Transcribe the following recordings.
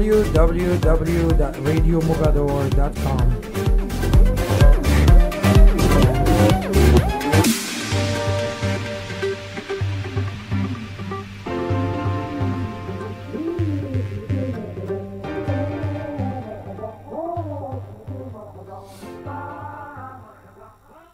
www.radiomogador.com.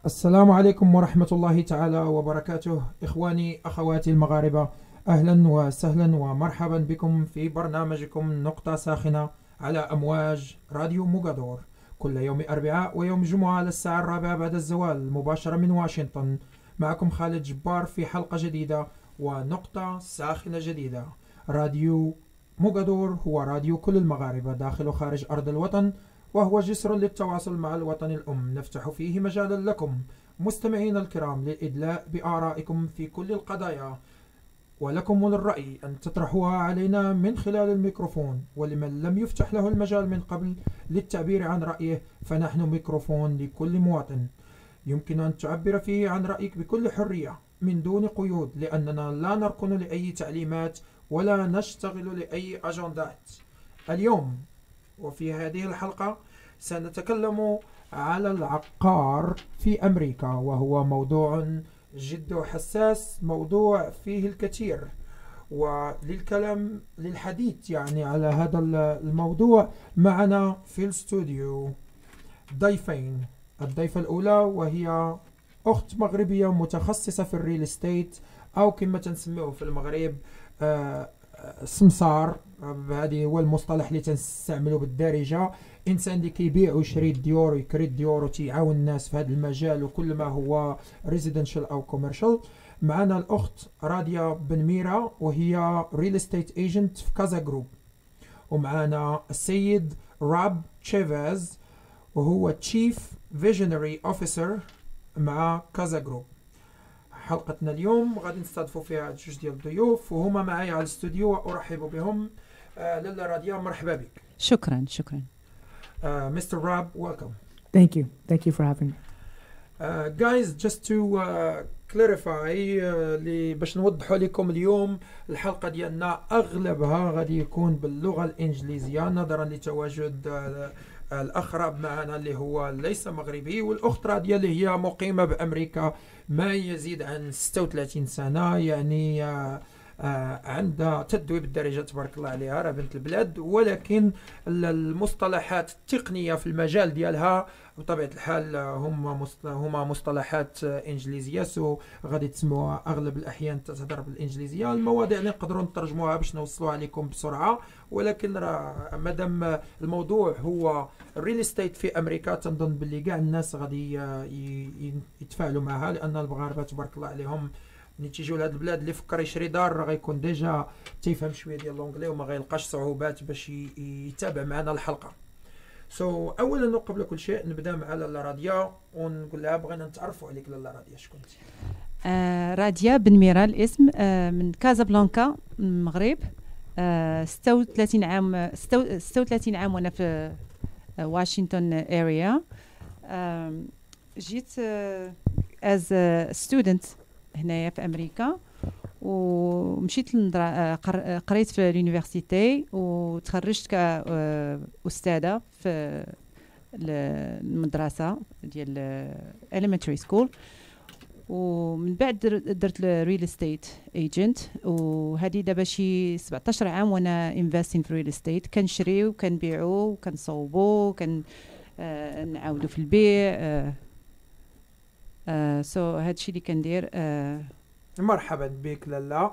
السلام عليكم ورحمة الله تعالى وبركاته. إخواني أخواتي المغاربة، أهلا وسهلا ومرحبا بكم في برنامجكم نقطة ساخنة على أمواج راديو موغادور، كل يوم أربعاء ويوم جمعة على الساعة 4 بعد الزوال، مباشرة من واشنطن. معكم خالد جبار في حلقة جديدة ونقطة ساخنة جديدة. راديو موغادور هو راديو كل المغاربة داخل وخارج أرض الوطن، وهو جسر للتواصل مع الوطن الأم. نفتح فيه مجالا لكم مستمعين الكرام للإدلاء بآرائكم في كل القضايا، ولكم وللرأي أن تطرحوها علينا من خلال الميكروفون. ولمن لم يفتح له المجال من قبل للتعبير عن رأيه، فنحن ميكروفون لكل مواطن يمكن أن تعبر فيه عن رأيك بكل حرية من دون قيود، لأننا لا نركن لأي تعليمات ولا نشتغل لأي أجندات. اليوم وفي هذه الحلقة سنتكلم على العقار في أمريكا، وهو موضوع جد حساس، موضوع فيه الكثير. للحديث يعني على هذا الموضوع معنا في الاستوديو ضيفين. الضيفة الأولى وهي أخت مغربية متخصصة في الريل استيت، أو كما تنسميه في المغرب سمسار. هذا هو المصطلح اللي تنستعمله بالدارجة، انسان اللي كيبيع ويشري ديور ويكري ديور وتيعاون الناس في هذا المجال وكل ما هو ريزيدنشال او كوميرشال. معنا الاخت راضية بنميرة، وهي ريل استيت ايجنت في كازا جروب. ومعنا السيد راب تشيفاز، وهو تشيف فيجنري اوفيسر مع كازا جروب. حلقتنا اليوم غادي نستضيفوا فيها جوج ديال الضيوف، وهما معايا على الاستوديو وارحب بهم. لاله راضية، مرحبا بك. شكرا. Mr. Rab, welcome. Thank you for having me. Guys, just to clarify, باش نوضحوا لكم اليوم الحلقة ديالنا أغلبها غادي يكون باللغة الإنجليزية، نظرا لتواجد الأخ راب معنا اللي هو ليس مغربي، والأخت راضية اللي هي مقيمة بأمريكا ما يزيد عن 36 سنة، يعني عندها تدوي بالدرجة تبارك الله عليها، راه بنت البلاد. ولكن المصطلحات التقنية في المجال ديالها بطبيعة الحال هما مصطلحات إنجليزية، سو غادي تسموها أغلب الأحيان تتهضر بالإنجليزية. المواضيع اللي نقدروا نترجموها باش نوصلوها عليكم بسرعة، ولكن راه مادام الموضوع هو الريل استيت في أمريكا، تنظن باللي كاع الناس غادي يتفاعلوا معها، لأن المغاربة تبارك الله عليهم ملي تيجيو لهاد البلاد اللي فكر يشري دار راه غيكون ديجا تيفهم شويه ديال لونجلي وما غيلقاش صعوبات باش يتابع معنا الحلقه. اولا وقبل كل شيء نبدا مع لاله راضيه ونقول لها بغينا نتعرفوا عليك. لاله راضيه، شكون انت؟ راضية بنميرة الاسم، من كازابلانكا من المغرب. 36 عام وانا في واشنطن اريا. جيت as a student هنايا في امريكا، ومشيت قريت في اليونيفرسيتي وتخرجت كأستاذة في المدرسة ديال elementary school. ومن بعد درت الريل استيت ايجنت، وهذه دابا شي 17 عام وانا انفستين في الريل استيت. كنشريو وكنبيعو وكنصوبو نعاودو في البيع. هادشي اللي كندير. مرحبا بك لاله.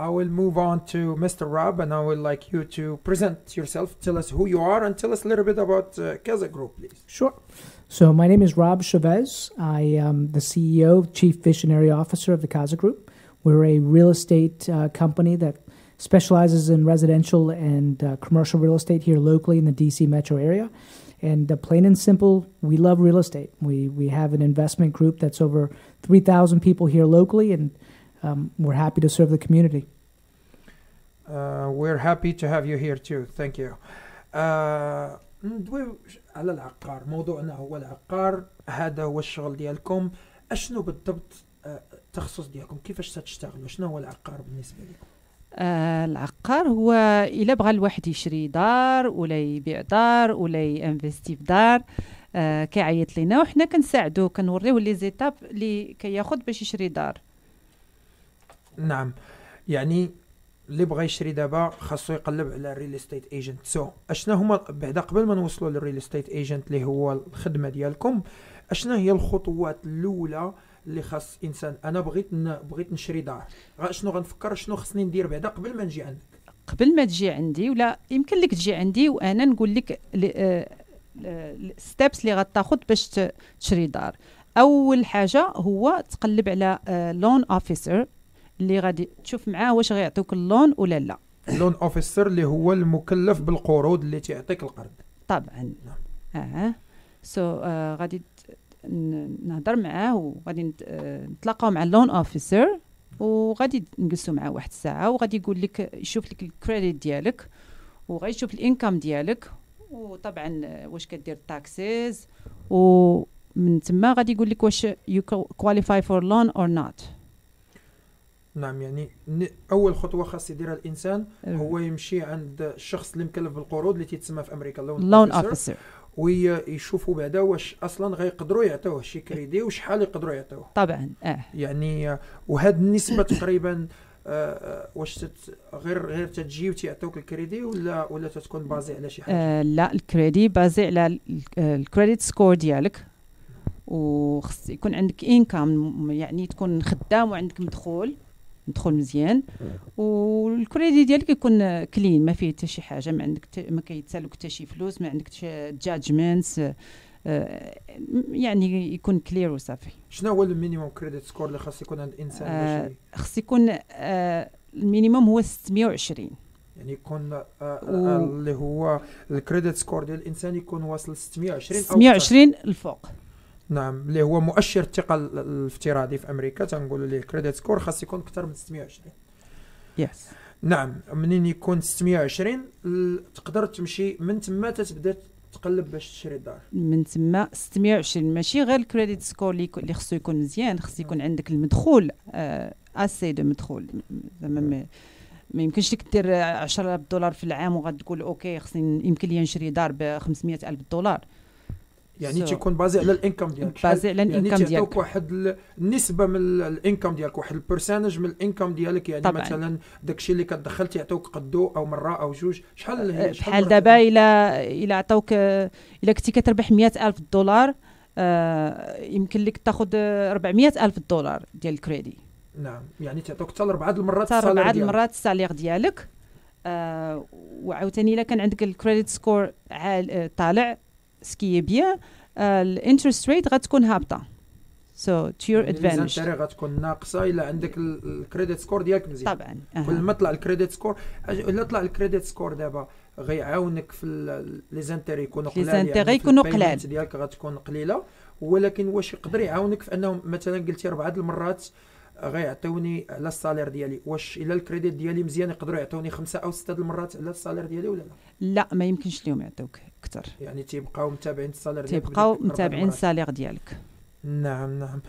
I will move on to Mr. Rab, and I would like you to present yourself. Tell us who you are and tell us a little bit about Kaza Group, please. Sure. So my name is Rob Chavez. I am the CEO, Chief Visionary Officer of the Kaza Group. We're a real estate company that specializes in residential and commercial real estate here locally in the DC metro area. And plain and simple, we love real estate. We have an investment group that's over 3,000 people here locally, and we're happy to serve the community. We're happy to have you here too. Thank you. ندوي على العقار. موضوعنا هو العقار، هذا هو الشغل ديالكم. اشنو بالضبط التخصص ديالكم؟ كيفاش تشتغلوا؟ شنو هو العقار بالنسبة لكم؟ العقار هو الا بغى الواحد يشري دار ولا يبيع دار ولا ينفستي في دار، كيعيط لينا وحنا كنساعدوه، كنوريوه لي زيتاب اللي كياخذ باش يشري دار. نعم، يعني اللي بغى يشري دابا خاصو يقلب على الريل استيت ايجنت. سو اشنا هما بعدا قبل ما نوصلوا للريل استيت ايجنت اللي هو الخدمه ديالكم، اشنا هي الخطوات الاولى اللي خاص انسان؟ انا بغيت نشري دار، شنو غنفكر، شنو خصني ندير بعدا قبل ما نجي عندك؟ قبل ما تجي عندي ولا يمكن لك تجي عندي وانا نقول لك الستبس اللي غتاخذ باش تشري دار. اول حاجه هو تقلب على لون اوفيسر اللي غادي تشوف معاه واش غيعطيوك اللون ولا لا. اللون اوفيسر اللي هو المكلف بالقروض اللي تعطيك القرض طبعا. غادي نهضر معاه وغادي نتلاقاو مع اللون اوفيسر وغادي نجلسوا معاه واحد الساعه وغادي يقول لك يشوف لك الكريديت ديالك وغيشوف الانكم ديالك وطبعا واش كدير تاكسيز، ومن تما غادي يقول لك واش you qualify for loan or not. نعم، يعني اول خطوه خاص يديرها الانسان هو يمشي عند الشخص اللي مكلف بالقروض اللي تيتسمى في امريكا لون اوفيسر، ويشوفوا بعدا واش اصلا غيقدروا يعطيوه شي كريدي وشحال يقدروا يعطيوه. طبعا يعني وهاد النسبه تقريبا واش غير تجي وتعطيوك الكريدي ولا تتكون بازي على شي حاجه؟ لا، الكريدي بازي على الكريديت سكور ديالك، وخص يكون عندك انكم، يعني تكون خدام وعندك مدخول مزيان، والكريدي ديالك يكون كلين ما فيه حتى شي حاجه، ما عندك ما كيتسالوك حتى شي فلوس، ما عندك جادجمنتس، يعني يكون كلير وصافي. شنو هو المينيموم كريديت سكور اللي خاص يكون عند الانسان؟ خص يكون المينيموم هو 620، يعني يكون اللي هو الكريديت سكور ديال الانسان يكون واصل 620 الفوق. نعم، اللي هو مؤشر الثقه الافتراضي في امريكا تنقولوا ليه الكريديت سكور خاص يكون اكثر من 620. يس. نعم، منين يكون 620 تقدر تمشي من تما تتبدا تقلب باش تشري دار. من تما 620 ماشي غير الكريديت سكور اللي خصو يكون مزيان، خص يكون عندك المدخول اسي دو مدخول. زعما ما يمكنش لك دير 10 دولار في العام وغتقول اوكي خصني يمكن لي نشري دار ب 500,000 دولار. يعني تيكون بازي على الانكم ديالك، بازي على الانكم ديالك، يعني تعطوك واحد النسبه من الانكم ديالك، واحد البرسنتج من الانكم ديالك، يعني طبعاً. مثلا داكشي اللي كتدخل تعطوك قدو او مره او جوج. شحال دابا الا عطاوك الا كنتي كتربح 100,000 دولار يمكن لك تاخذ 400,000 دولار ديال الكريدي. نعم، يعني تعطوك حتى 4 المرات السالير ديالك. وعاوتاني الا كان عندك الكريديت سكور طالع سكي بيان، الانترست ريت غتكون هابطه، سو تو يور ادفانتج. يعني غتكون ناقصه الا عندك الكريديت سكور ديالك مزيان. طبعا كل ما طلع الكريديت سكور، الا طلع الكريديت سكور دابا غيعاونك في لي زانتيري يكونوا قلال، لي زانتيري يكونوا قلال ديالك غتكون قليله، ولكن واش يقدر يعاونك في انه مثلا قلتي 4 المرات غيعطيوني على السالير ديالي، واش الا الكريديت ديالي مزيان يقدروا يعطيوني 5 أو 6 المرات على السالير ديالي ولا لا؟ لا، ما يمكنش لهم يعطيوك اكثر، يعني تيبقاو متابعين السالير ديالك، تيبقاو متابعين السالير ديالك. نعم.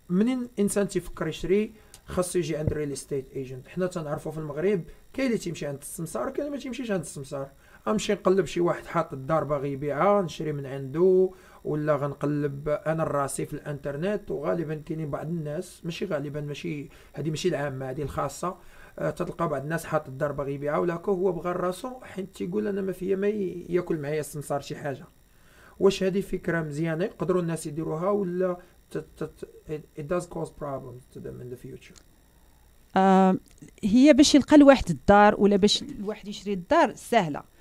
منين انسان تيفكر يشري خاصو يجي عند ريل استيت ايجنت. حنا تنعرفوا في المغرب كاين اللي تيمشي عند السمسار وكاين اللي ما تيمشيش عند السمسار. غنمشي نقلب شي واحد حاط الدار باغي يبيعها نشري من عنده، ولا غنقلب انا الراسي في الانترنت. وغالبا كاينين بعض الناس، ماشي غالبا، ماشي العامه، هذه الخاصه، تلقى بعض الناس حاط الدار باغي يبيعها ولاكو هو بغى راسو، حيت تيقول انا ما فيا ما ياكل معايا السمسار شي حاجه. واش هذه فكره مزيانه يقدروا الناس يديروها، ولا it does cause problems to them in the future؟ هي باش يلقى الواحد الدار ولا باش الواحد يشري الدار سهله.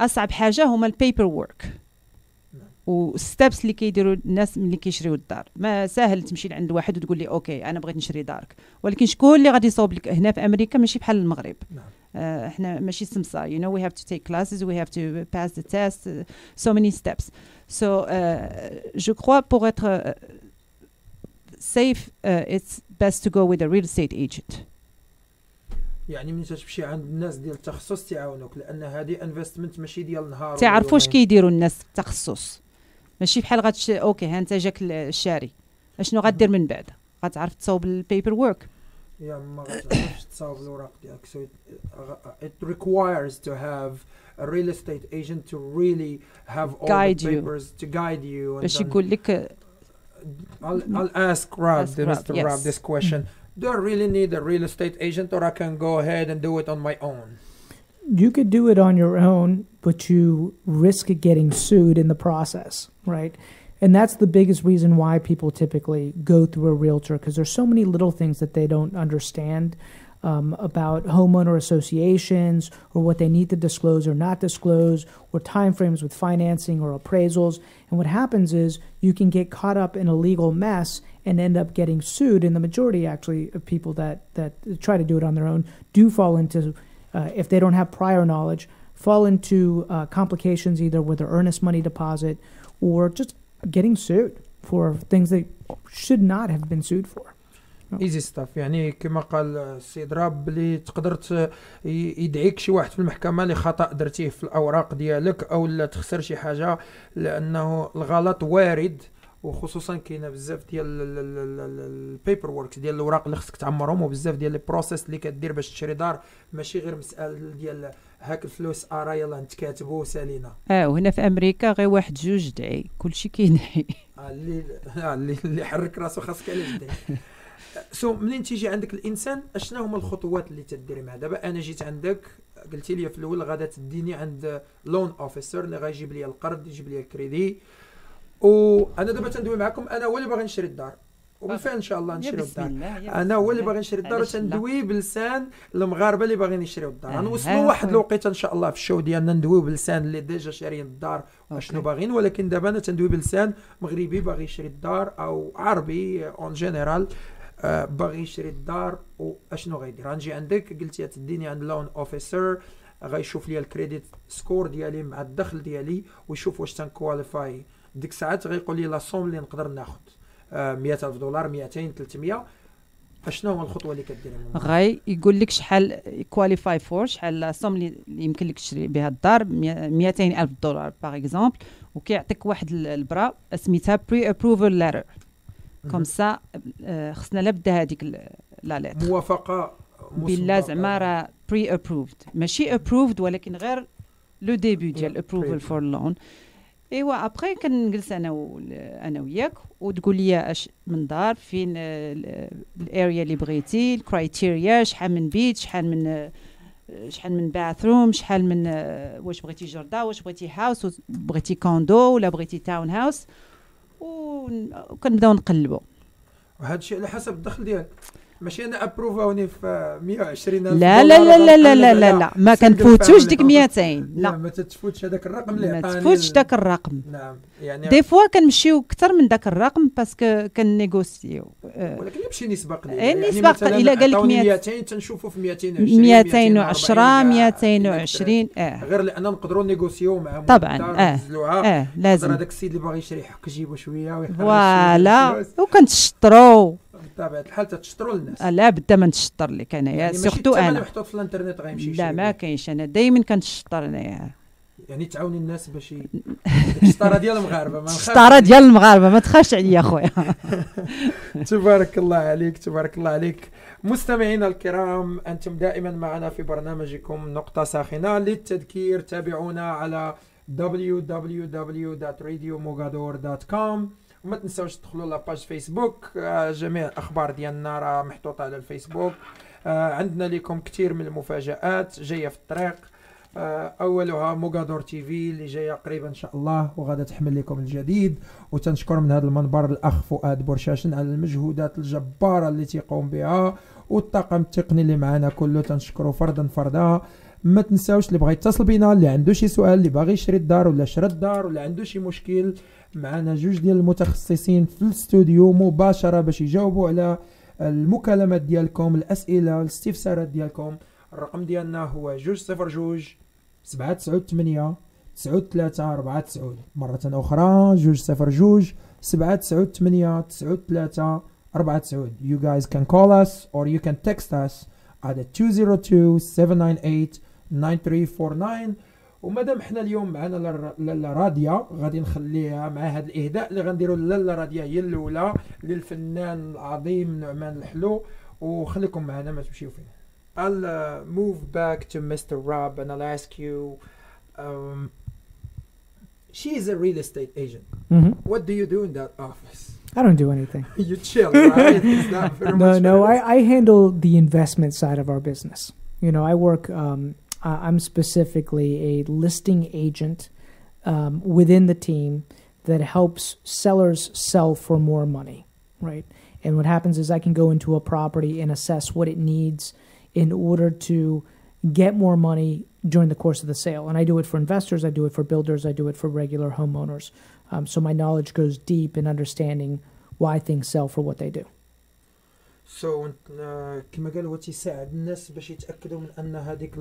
اصعب حاجه هما البيبر وورك والستبس اللي كيديروا الناس ملي كيشريوا الدار. ما ساهل تمشي لعند واحد وتقول لي اوكي انا بغيت نشري دارك، ولكن شكون اللي غادي يصوب لك؟ هنا في امريكا ماشي بحال المغرب. احنا ماشي سمسار، you know we have to take classes, we have to pass the test, so many steps. So je crois pour être safe it's best to go with a real estate agent. يعني ملي تمشي عند الناس ديال التخصص تعاونوك، لان هذه انفستمنت ماشي ديال نهار. تعرفوا واش كيديروا الناس في التخصص، ماشي بحال اوكي ها انت جاك الشاري، اشنو غدير من بعد؟ غتعرف تصاوب البيبر وورك. يا ما غتعرفش تصاوب الوراق ديالك. So it requires to have a real estate agent to really have all guide the papers to guide you. باش يقول لك I'll ask Rob, Mr. Rob, this question. Do I really need a real estate agent, or I can go ahead and do it on my own? You could do it on your own, but you risk getting sued in the process, right? And that's the biggest reason why people typically go through a realtor, because there's so many little things that they don't understand about homeowner associations, or what they need to disclose or not disclose, or timeframes with financing or appraisals. And what happens is you can get caught up in a legal mess and end up getting sued. And the majority, actually, of people that try to do it on their own do fall into, if they don't have prior knowledge, fall into complications either with their earnest money deposit or just getting sued for things they should not have been sued for. ايزي ستاف. يعني كما قال السيد راب بلي تقدر يدعيك شي واحد في المحكمه لخطا درتيه في الاوراق ديالك او لا تخسر شي حاجه، لانه الغلط وارد. وخصوصا كاينه بزاف ديال البيبر وورك ديال الاوراق اللي خصك تعمرهم، وبزاف ديال البروسيس اللي كدير باش تشري دار، ماشي غير مساله ديال هاك الفلوس يلا نتكاتبوا وسالينا. وهنا في امريكا غير واحد جوج دعي كلشي كينحي. اللي حرك راسو خاصك على جدي. منين تيجي عندك الانسان اشنا هما الخطوات اللي تديري معاه؟ دابا انا جيت عندك قلتي لي في الاول غادا تديني عند لون اوفيسر اللي غايجيب لي القرض، يجيب لي الكريدي، وانا دابا تندوي معكم. انا هو اللي باغي نشري الدار، وبالفعل ان شاء الله نشريو الدار. انا هو اللي باغي نشري الدار، وتندوي بلسان المغاربه اللي باغيين يشريو الدار. غنوصلوا واحد الوقيته ان شاء الله في الشو ديالنا ندويو بلسان اللي ديجا شاريين الدار واشنو باغيين، ولكن دابا انا تندوي بلسان مغربي باغي يشري الدار او عربي اون جينيرال باغي يشري الدار واشنو غيدير. غنجي عندك قلتي تديني عند لون اوفيسر، غيشوف لي الكريديت سكور ديالي مع الدخل ديالي ويشوف واش تنكواليفاي. ديك الساعات غيقول لي لا سوم اللي نقدر ناخذ $100,000 200 300. اشنو هو الخطوه اللي كديرها؟ غاي يقول لك شحال كواليفاي فور، شحال لا سوم اللي يمكن لك تشري بها الدار، $200,000 باغ اكزومبل، وكيعطيك واحد البرا سميتها بري ابروفل ليتر. كوم سا خصنا لابد هذيك لا ليتر موافقه بالله، زعما راه بري ابروفد ماشي ابروفد، ولكن غير لو ديبي ديال ابروفل فور لون. ايوا ابخي كنجلس انا وياك وتقول لي اش من دار، فين الاريا اللي بغيتي، الكرايتيريا، شحال من بيت، شحال من باثروم، شحال من واش بغيتي جردا، واش بغيتي هاوس، بغيتي كوندو ولا بغيتي تاون هاوس، وكنبداو نقلبوا. وهذا الشيء على حسب الدخل ديالك، ماشي انا ابروفاوني في 120,000 لا لا لا لا لا لا لا لا ما كنفوتوش ديك 200. لا ما تتفوتش هذاك الرقم اللي عطاني، ما تفوتش داك الرقم. نعم يعني دي فوا كنمشيو اكثر من داك الرقم باسكو كنيغوسيو، ولكن يمشي نسبق لي يعني نسبق الا قال لك 200 تنشوفوا في 220 220 غير لان نقدروا نيغوسيو معاهم طبعا. لازم هذاك السيد اللي باغي يشري حق يجيبو شويه ويخرج فوالا، وكنتشطروا بطبيعه الحال تتشطروا الناس. لا بدا ما نتشطر لك انايا، يعني سورتو انا محطوط في الانترنت غيمشي لا ما كاينش، انا دائما كنتشطر انايا. يعني تعاوني الناس باش الشطاره ديال المغاربه، ما الشطاره ديال المغاربه ما تخافش عليا خويا. تبارك الله عليك، تبارك الله عليك. مستمعينا الكرام، انتم دائما معنا في برنامجكم نقطة ساخنة. للتذكير تابعونا على www.radiomogador.com، وما تنساوش تدخلوا لاباج فيسبوك، جميع الاخبار ديالنا راه محطوطه على الفيسبوك. عندنا لكم كثير من المفاجآت جايه في الطريق، اولها موغادور تي في اللي جايه قريبا ان شاء الله وغادا تحمل لكم الجديد. وتنشكر من هذا المنبر الاخ فؤاد بورشاشن على المجهودات الجباره اللي تيقوم بها، والطاقم التقني اللي معنا كله تنشكره فردا فردا. ما تنساوش اللي بغى يتصل بينا، اللي عنده شي سؤال، اللي باغي يشري الدار ولا شرى الدار ولا عنده شي مشكل، معنا جوج ديال المتخصصين في الاستوديو مباشره باش يجاوبوا على المكالمات ديالكم، الاسئله، الاستفسارات ديالكم. الرقم ديالنا هو 202 798 9349. مرة أخرى 202 798 9349. You guys can call us or you can text us at 202 798 9349. ومادام حنا اليوم معنا لالا راضية، غادي نخليها مع هذا الإهداء اللي غنديروا لالا راضية هي الأولى للفنان العظيم نعمان الحلو، وخليكم معنا ما تمشيو فين. I'll move back to Mr. Rob and I'll ask you, she is a real estate agent. Mm-hmm. What do you do in that office? I don't do anything. You chill, right? Is that very much No, I handle the investment side of our business. You know, I work, I'm specifically a listing agent within the team that helps sellers sell for more money, right? And what happens is I can go into a property and assess what it needs in order to get more money during the course of the sale. And I do it for investors, I do it for builders, I do it for regular homeowners. So my knowledge goes deep in understanding why things sell for what they do. So كما قال هو تيساعد الناس باش يتاكدوا من ان هذيك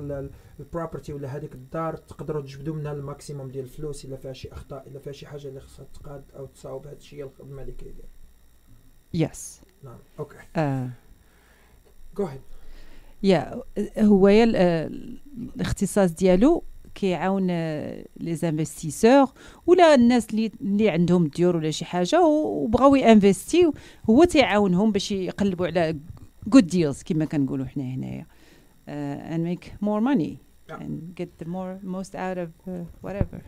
البروبرتي ولا هذيك الدار تقدروا تجبدوا منها الماكسيموم ديال الفلوس الا فيها شي اخطاء الا فيها شي حاجه اللي خصها تقاد او تصاوب. هذا الشيء الخدمه اللي كيدير. Yes. نعم. اوكي. Go ahead. هو الاختصاص ديالو كيعاون لي زانفستيسور ولا الناس اللي عندهم ديور ولا شي حاجه وبغاو ينفستيو، هو تيعاونهم باش يقلبوا على good deals كما كنقولوا حنا هنايا and make more money and get the most out of whatever.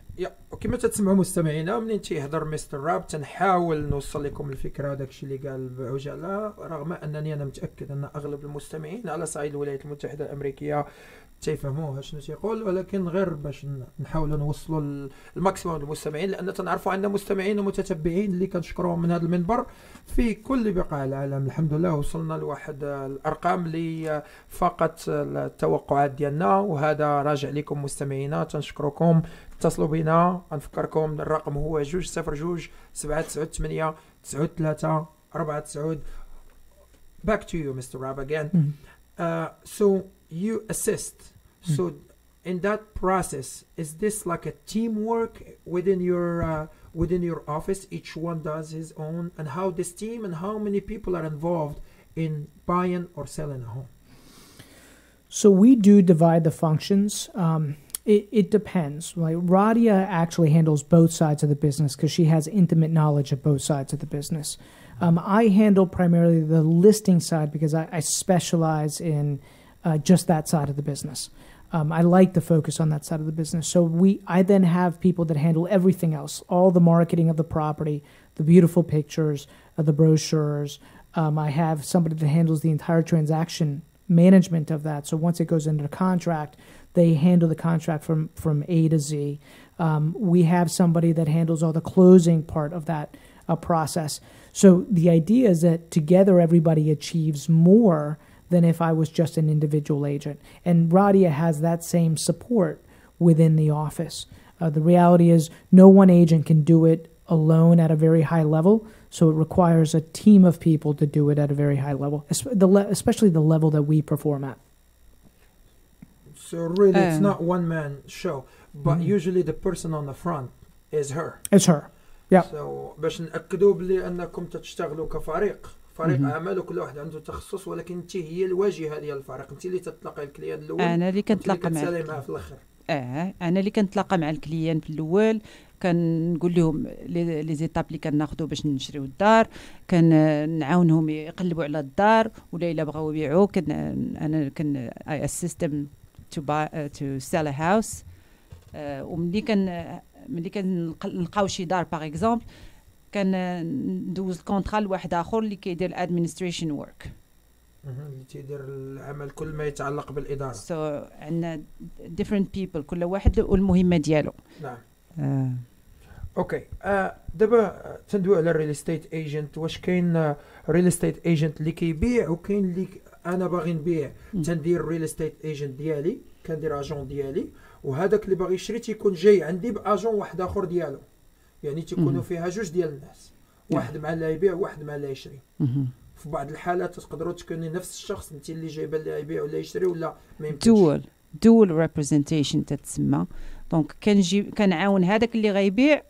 وكما تسمعوا مستمعينا منين تيهضر مستر راب تنحاول نوصل لكم الفكره داك الشيء اللي قال بعجاله، رغم انني انا متاكد ان اغلب المستمعين على صعيد الولايات المتحده الامريكيه تيفهموها شنو تيقول، ولكن غير باش نحاولوا نوصلوا الماكسيموم للمستمعين، لان تنعرفوا عندنا مستمعين ومتتبعين اللي كنشكرهم من هذا المنبر في كل بقاع العالم. الحمد لله وصلنا لواحد الارقام اللي فاقت التوقعات ديالنا، وهذا راجع لكم مستمعينا، تنشكركم. اتصلوا بنا، غنفكركم الرقم هو 202 798 93 49. Back to you, Mr. Rab, again. So you assist. So in that process, is this like a teamwork within your office? Each one does his own, and how this team and how many people are involved in buying or selling a home? So we do divide the functions. It depends. Like Radia actually handles both sides of the business because she has intimate knowledge of both sides of the business. I handle primarily the listing side because I specialize in just that side of the business. I like to focus on that side of the business. So I then have people that handle everything else, all the marketing of the property, the beautiful pictures, the brochures. I have somebody that handles the entire transaction management of that. So once it goes into contract, they handle the contract from A to Z. We have somebody that handles all the closing part of that process. So the idea is that together everybody achieves more than if I was just an individual agent. And Radia has that same support within the office. The reality is no one agent can do it alone at a very high level, so it requires a team of people to do it at a very high level, especially the level that we perform at. So really it's not one-man show, but usually the person on the front is her. It's her. Yeah. So باش نأكدوا بلي أنكم تشتغلوا كفريق عمل وكل واحد عنده تخصص، ولكن انت هي الواجهه ديال الفريق، انت اللي تتلاقي الكليان الاول، انا اللي كنتلاقى معاه في الاخر. انا اللي كنتلاقى مع الكليان في الاول، كنقول لهم لي زيتاب اللي كناخذوا باش نشريو الدار، كنعاونهم يقلبوا على الدار، ولا الا بغاو يبيعوا انا كن I assist them to sell a house. وملي كنلقاو شي دار باغ اكزومبل كندوز الكونطرا لواحد اخر اللي كيدير الادمنستريشن ورك، اللي تيدير العمل كل ما يتعلق بالاداره. سو عندنا different people كل واحد والمهمه ديالو. نعم. اوكي. دابا تندوي على الريل استيت ايجنت. واش كاين ريل استيت ايجنت اللي كيبيع وكاين اللي انا باغي نبيع تندير الريل استيت ايجنت ديالي، كندير اجون ديالي، وهذاك اللي باغي يشري تيكون جاي عندي باجون واحد اخر ديالو، يعني تيكونوا فيها جوج ديال الناس، واحد مع اللي يبيع وواحد مع اللي يشري. في بعض الحالات تقدروا تكوني نفس الشخص، انت اللي جايبه اللي يبيع ولا يشري، ولا ما يمكنش. dual representation تتسمى. دونك كنعاون هذاك اللي غيبيع،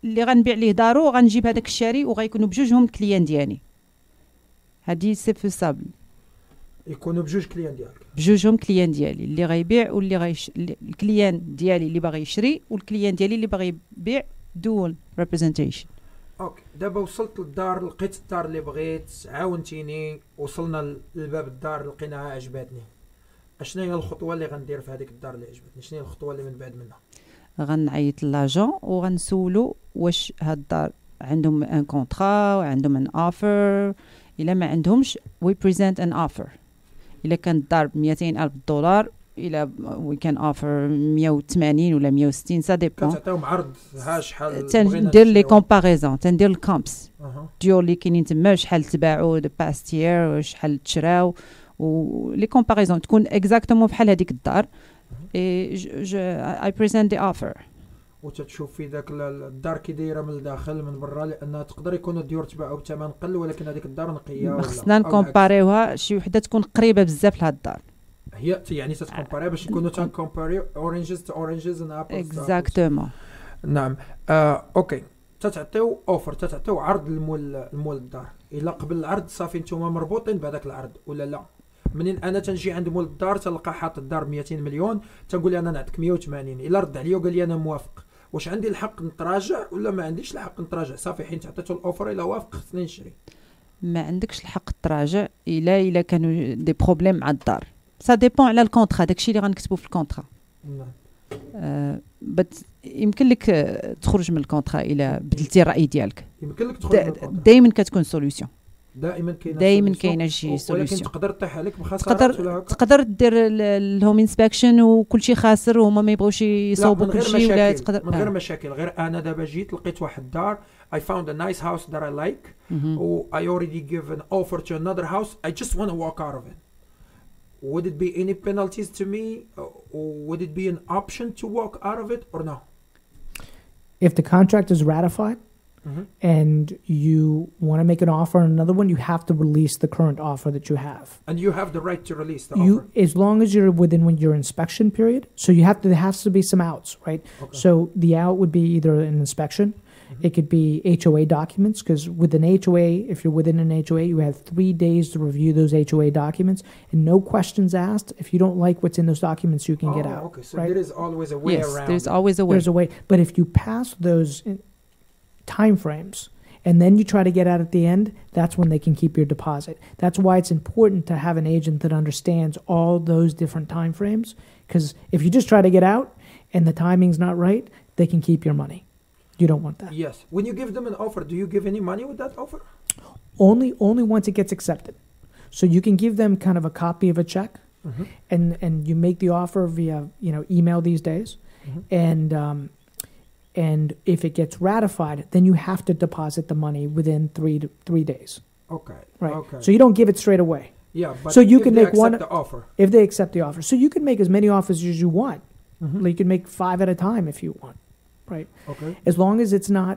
اللي غنبيع ليه دارو، غنجيب هذاك الشاري وغيكونوا بجوجهم كليان ديالي. هذه سيفيسابل يكونوا بجوج كليان ديالك، بجوجهم كليان ديالي، اللي غيبيع واللي الكليان ديالي اللي باغي يشري والكليان ديالي اللي باغي يبيع. dual representation. اوكي دابا وصلت للدار، لقيت الدار اللي بغيت، عاونتيني، وصلنا لباب الدار لقيناها عجباتني. اشنا هي الخطوه اللي غندير في هذيك الدار اللي عجبتني؟ شنو هي الخطوه اللي من بعد منها؟ غنعيط لاجون وغنسولو واش هاد الدار عندهم ان كونطرا وعندهم ان اوفر. الا ما عندهمش وي بريزنت ان اوفر. الا كانت الدار $200,000 الى وي كان اوفر 180 ولا 160 سا ديبون. كتعطيهم عرض ها شحال تندير لي كومباريزون، تندير الكومبس ديال اللي كاينين تما، شحال تباعوا دو باستير وشحال تشراو، ولي كومباريزون تكون اكزاكتومون بحال هذيك الدار. اي بريزنت ذا اوفر. وتتشوف في ذاك الدار كي دايره من الداخل من برا، لانها تقدر يكونوا الديور تباعوا بثمن قل، ولكن هذيك الدار نقيه. ولا خصنا نكومباريوها شي وحده تكون قريبه بزاف لهاد الدار. هي يعني تتكومباري باش نكونوا تنكومباري اورنجز تو اورنجز اند ابلز. اكزاكتومون. نعم. اوكي تتعطيو اوفر، تتعطيو عرض المول الدار. الا قبل العرض صافي نتوما مربوطين بهذاك العرض ولا لا؟ منين انا تنجي عند مول الدار تلقى حاط الدار 200 مليون، تنقول لي انا نعطيك 180. الا رد عليا وقال لي انا موافق، واش عندي الحق نتراجع ولا ما عنديش الحق نتراجع؟ صافي حين عطيته الاوفر الا وافق خصني نشري. ما عندكش الحق تراجع الا كانوا دي بروبليم مع الدار. سا ديبون على الكونطرا، داكشي اللي غنكتبوا في الكونطرا. يمكن لك تخرج من الكونطرا الا بدلتي الراي ديالك. يمكن لك تخرج من الكونطرا. دائما كتكون سوليوشن. دائما كاينه شي سوليوشن. ولكن تقدر طيح عليك بخساره ولا هكا. تقدر دير الهوم انسبكشن وكلشي خاسر وهما ما يبغوش يصوبوا كلشي، ولا تقدر من غير مشاكل. غير انا دابا جيت لقيت واحد الدار I found a nice house that I like. I already give an offer to another house. I just want to walk out of it. Would it be any penalties to me? Would it be an option to walk out of it or no? If the contract is ratified and you want to make an offer on another one, you have to release the current offer that you have. And you have the right to release the offer? As long as you're within your inspection period. So there has to be some outs, right? Okay. So the out would be either an inspection. It could be HOA documents, because with an HOA, if you're within an HOA, you have 3 days to review those HOA documents, and no questions asked. If you don't like what's in those documents, you can get out. Okay, so right? there is always a way around. There's always a way. There's a way. But if you pass those time frames and then you try to get out at the end, that's when they can keep your deposit. That's why it's important to have an agent that understands all those different time frames, because if you just try to get out and the timing's not right, they can keep your money. You don't want that. Yes. When you give them an offer, do you give any money with that offer? Only once it gets accepted. So you can give them kind of a copy of a check, and you make the offer via email these days, and if it gets ratified, then you have to deposit the money within 3 days. Okay. Right. Okay. So you don't give it straight away. Yeah, but so you if can they make accept the offer. If they accept the offer, so you can make as many offers as you want. Like you can make 5 at a time if you want. Right. Okay. As long as it's not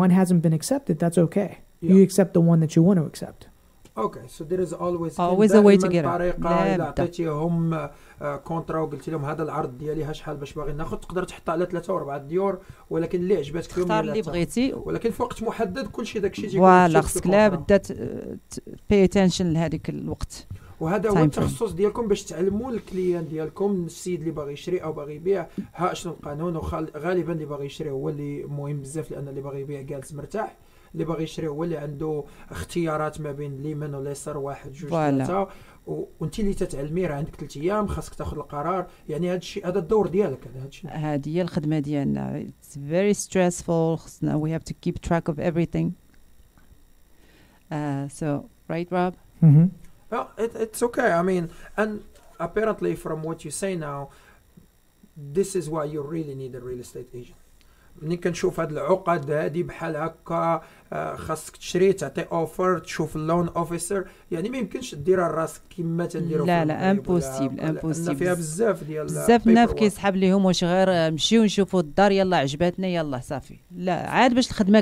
one hasn't been accepted, that's okay. Yeah. You accept the one that you want to accept. Okay, so there is always a way to get out. طريقة. إذا عطيتيهم كونترا وقلتي لهم هذا العرض ديالي ها شحال باش باغي ناخذ، تقدر تحط على 3 و4 ديور، ولكن اللي عجباتك فيهم اختار اللي بغيتي، ولكن في وقت محدد كلشي داكشي تيكون فوالا. خصك لا بدات pay attention لهذيك الوقت. وهذا هو التخصص ديالكم باش تعلموا الكليان ديالكم، السيد اللي باغي يشري او باغي يبيع، ها شنو القانون. وغالبا اللي باغي يشري هو اللي مهم بزاف، لان اللي باغي يبيع جالس مرتاح. اللي باغي يشري هو اللي عنده اختيارات ما بين اليمين واليسار، 1 2 3. وانت اللي تتعلمي راه عندك 3 ايام خاصك تاخذ القرار. يعني هذا الشيء هذا الدور ديالك. هذه هي الخدمه ديالنا. It's very stressful. We have to keep track of everything. So right, Rob? Well, it's okay. I mean, and apparently from what you say now, this is why you really need a real estate agent. ملي كنشوف هاد العقد هادي بحال هكا، خاصك تشري، تعطي اوفر، تشوف اللون اوفيسر، يعني ما يمكنش ديرها لراسك كما تنديروا. لا امبوسيبل. فيها بزاف ديال بزاف ناس كيسحب ليهم واش غير نمشيو نشوفوا الدار، يلا عجباتنا يلا صافي. لا، عاد باش الخدمه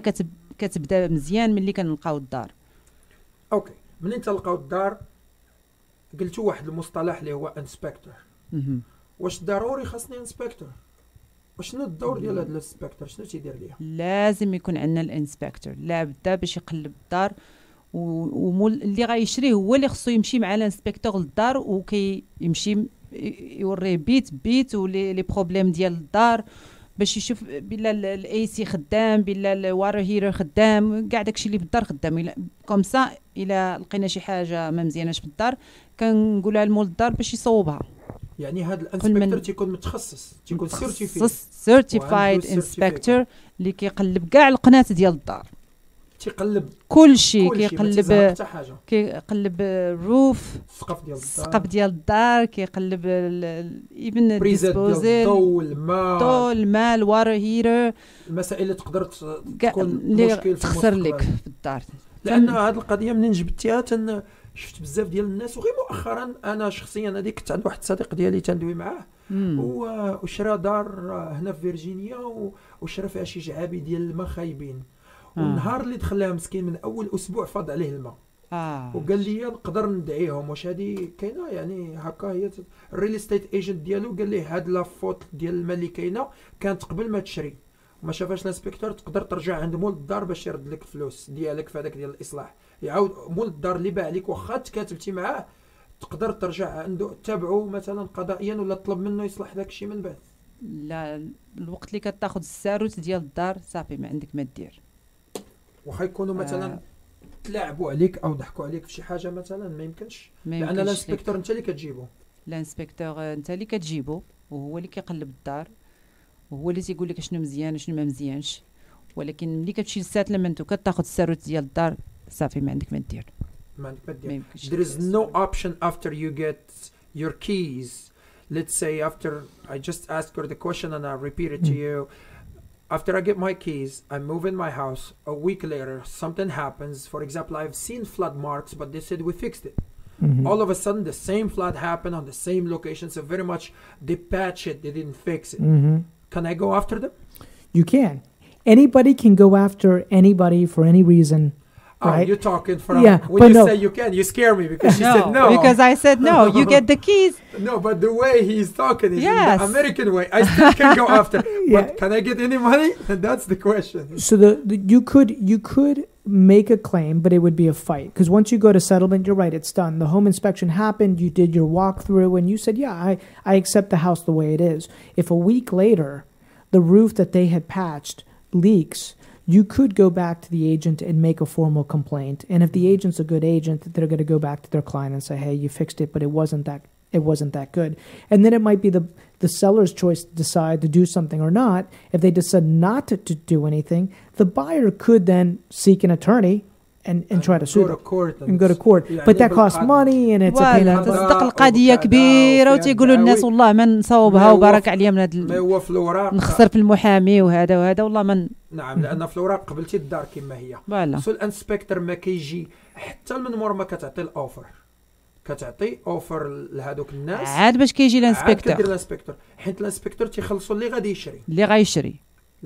كتبدا مزيان ملي كنلقاو الدار. اوكي، منين تلقاو الدار قلتوا واحد المصطلح اللي هو انسبكتور. واش ضروري خاصني انسبكتور؟ شنو الدور ديال هذا الانسبكتور؟ شنو تيدير ليها؟ لازم يكون عندنا الانسبكتور لا بدا باش يقلب الدار، اللي غيشري هو اللي خصو يمشي مع الانسبكتور للدار، وكي يمشي يوريه بيت ولي بروبليم ديال الدار باش يشوف بلا الاي سي خدام، بلا الواتر هيتر خدام، كاع داكشي اللي في الدار خدام. كوم سا الا لقينا شي حاجه ما مزياناش في الدار كنقولها لمول الدار باش يصوبها. يعني هذا الانسبكتور تيكون متخصص، تيكون سيرتيفايد انسبكتور اللي كيقلب كاع القناه ديال الدار، تيقلب كل شيء، كيقلب الروف، السقف ديال الدار، كيقلب ايفن الديسبوزيل، الضوء، الماء، الواتر هيتر، المسائل اللي تقدر تكون مشكل تخسر لك في الدار. لان هذه القضيه منين جبتيها شفت بزاف ديال الناس، وغير مؤخرا انا شخصيا هذيك كنت عند واحد الصديق ديالي تندوي معاه وشرا دار هنا في فيرجينيا وشرا فيها شي جعابي ديال الماء خايبين. والنهار اللي دخلها مسكين من اول اسبوع فاض عليه الماء. وقال لي نقدر ندعيهم واش هذه كاينه، يعني هكا هي الريل استيت ايجنت ديالو قال لي هاد لا فوت ديال الماء اللي كاينه كانت قبل ما تشري وما شافاش الانسبكتور، تقدر ترجع عند مول الدار باش يرد لك الفلوس ديالك في هذاك ديال الاصلاح. يعاود مول الدار اللي باع لك واخا تكاتبتي معاه تقدر ترجع عنده تابعه مثلا قضائيا ولا تطلب منه يصلح داك الشيء من بعد. لا الوقت اللي كتاخذ الساروت ديال الدار صافي ما عندك ما دير. واخا يكونوا مثلا تلاعبوا عليك او ضحكوا عليك في شي حاجه مثلا ما يمكنش، لان الانسبكتور انت اللي كتجيبو. الانسبكتور انت اللي كتجيبو وهو اللي كيقلب الدار وهو اللي تيقول لك شنو مزيان وشنو ما مزيانش. ولكن ملي كتمشي للساتلمنت وكتاخذ الساروت ديال الدار صافي ما عندك ما دير. There is no option after you get your keys. Let's say after I just asked her the question and I'll repeat it to you. After I get my keys, I move in my house. A week later, something happens. For example, I've seen flood marks, but they said we fixed it. All of a sudden, the same flood happened on the same location. So very much they patch it. They didn't fix it. Can I go after them? You can. Anybody can go after anybody for any reason. Right? You're talking from when you say you can, you scare me because she said no. Because I said no. You get the keys. No, but the way he's talking is in the American way. I still can go after. But can I get any money? That's the question. So you could make a claim, but it would be a fight because once you go to settlement, you're right, it's done. The home inspection happened. You did your walkthrough, and you said, "Yeah, I accept the house the way it is." If a week later, the roof that they had patched leaks, you could go back to the agent and make a formal complaint. And if the agent's a good agent, they're going to go back to their client and say, "Hey, you fixed it, but it wasn't that good." And then it might be the seller's choice to decide to do something or not. If they decide not to do anything, the buyer could then seek an attorney and try to sue and go to court. But that costs money and it's a pain in the تصدق القضيه كبيره وتيقولوا الناس والله ما نصوبها وبارك عليا من هذا ما هو في الوراق نخسر في المحامي وهذا والله من نعم. لان في الوراق قبلتي الدار كما هي. سو الانسبكتور ما كيجي حتى من مور ما كتعطي الاوفر، كتعطي اوفر لهذوك الناس عاد باش كيجي الانسبكتور. كدير الانسبكتور حيت الانسبكتور تيخلصوا اللي غادي يشري، اللي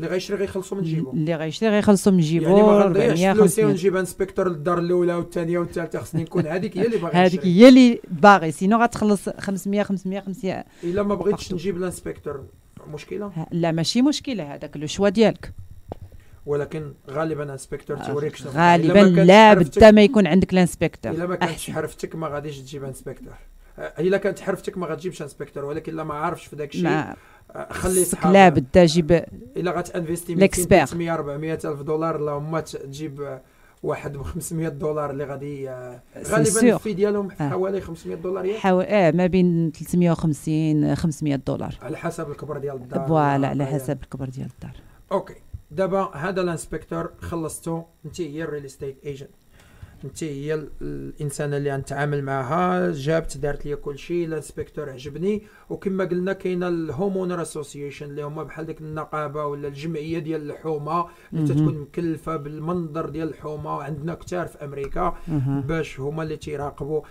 غيشري غيخلصوا من جيبو، اللي غيشري غيخلصوا من جيبو. يعني ما غنضيعش فلوسي ونجيب انسبكتور للدار الاولى والثانيه والثالثه. خصني نكون هذيك هي اللي باغي، هذيك هي اللي باغي، سينو غتخلص 500. الا ما بغيتش نجيب الانسبكتور مشكله؟ لا ماشي مشكله، هذاك لو شوا ديالك. ولكن غالبا انسبكتور توريك شنو غالبا لا بدا ما يكون عندك الانسبكتور. الا ما كانتش حرفتك ما غاديش تجيب انسبكتور. الا كانت حرفتك ما غتجيبش انسبكتور. ولكن الا ما عارفش في داك الشيء خلي صحابك. لا بدا جيب الا غتانفيستي 300 400 الف دولار اللهم تجيب واحد ب $500 اللي غادي غالبا الفي ديالهم حوالي $500 ما بين 350 $500 على حسب الكبر ديال الدار. فوالا على حسب الكبر ديال الدار. اوكي دابا هذا الانسبكتور خلصتو، انت هي الريل استيت ايجنت، انت هي الانسان اللي غنتعامل معها، جابت دارت لي كل شيء، الانسبكتور عجبني. وكما قلنا كاينه الهوم اونر اسوسيشن اللي هما بحال ديك النقابه ولا الجمعيه ديال الحومه اللي تتكون مكلفه بالمنظر ديال الحومه. عندنا كثار في امريكا باش هما اللي تيراقبوا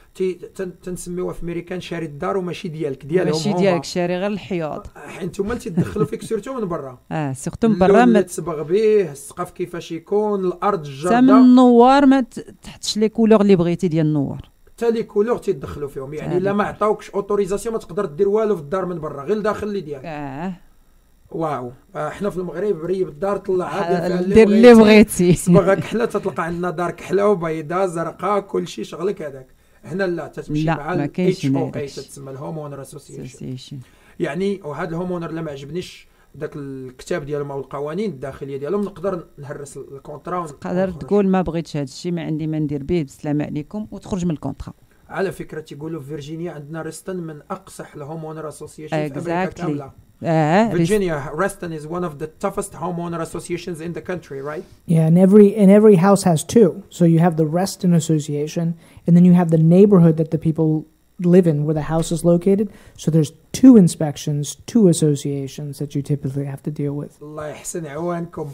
تنسميوها في امريكان شاري الدار وماشي ديالك، ديالهم ماشي ديالك، شاري غير الحياض. انتم اللي تدخلوا فيك سيرتو من برا. سيرتو من برا ما تصبغ به، السقف كيفاش يكون، الارض الجرده من النوار ما تحطش لي كولور اللي بغيتي ديال النوار، حتى لي كولور تيدخلوا فيهم. يعني الا ما عطاوكش اوتوريزاسيون ما تقدر دير والو في الدار من برا، غير الداخل اللي ديالك. واو حنا في المغرب بري بالدار طلعها دير اللي بغيتي، صبغها كحله تطلق عندنا دار كحله وبيضاء زرقاء كل شيء شغلك هذاك. هنا لا تتمشي مع الاتش او اي تتسمى الهوم اونر اسوسيشن. يعني وهذا الهوم اونر لا ما عجبنيش داك الكتاب ديالهم او القوانين الداخليه ديالهم نقدر نهرس الكونترا. تقدر تقول ما بغيتش هذا الشيء، ما عندي ما ندير به، بالسلام عليكم، وتخرج من الكونترا. على فكره تيقولوا في فيرجينيا عندنا ريستن من اقصح الهومونر اسوسيشن في امريكا كامله. Virginia, Reston is one of the toughest homeowner associations in the country, right? Yeah, and every house has two. So you have the Reston Association, and then you have the neighborhood that the people live in where the house is located. So there's two inspections, two associations that you typically have to deal with. الله يحسن عوانكم.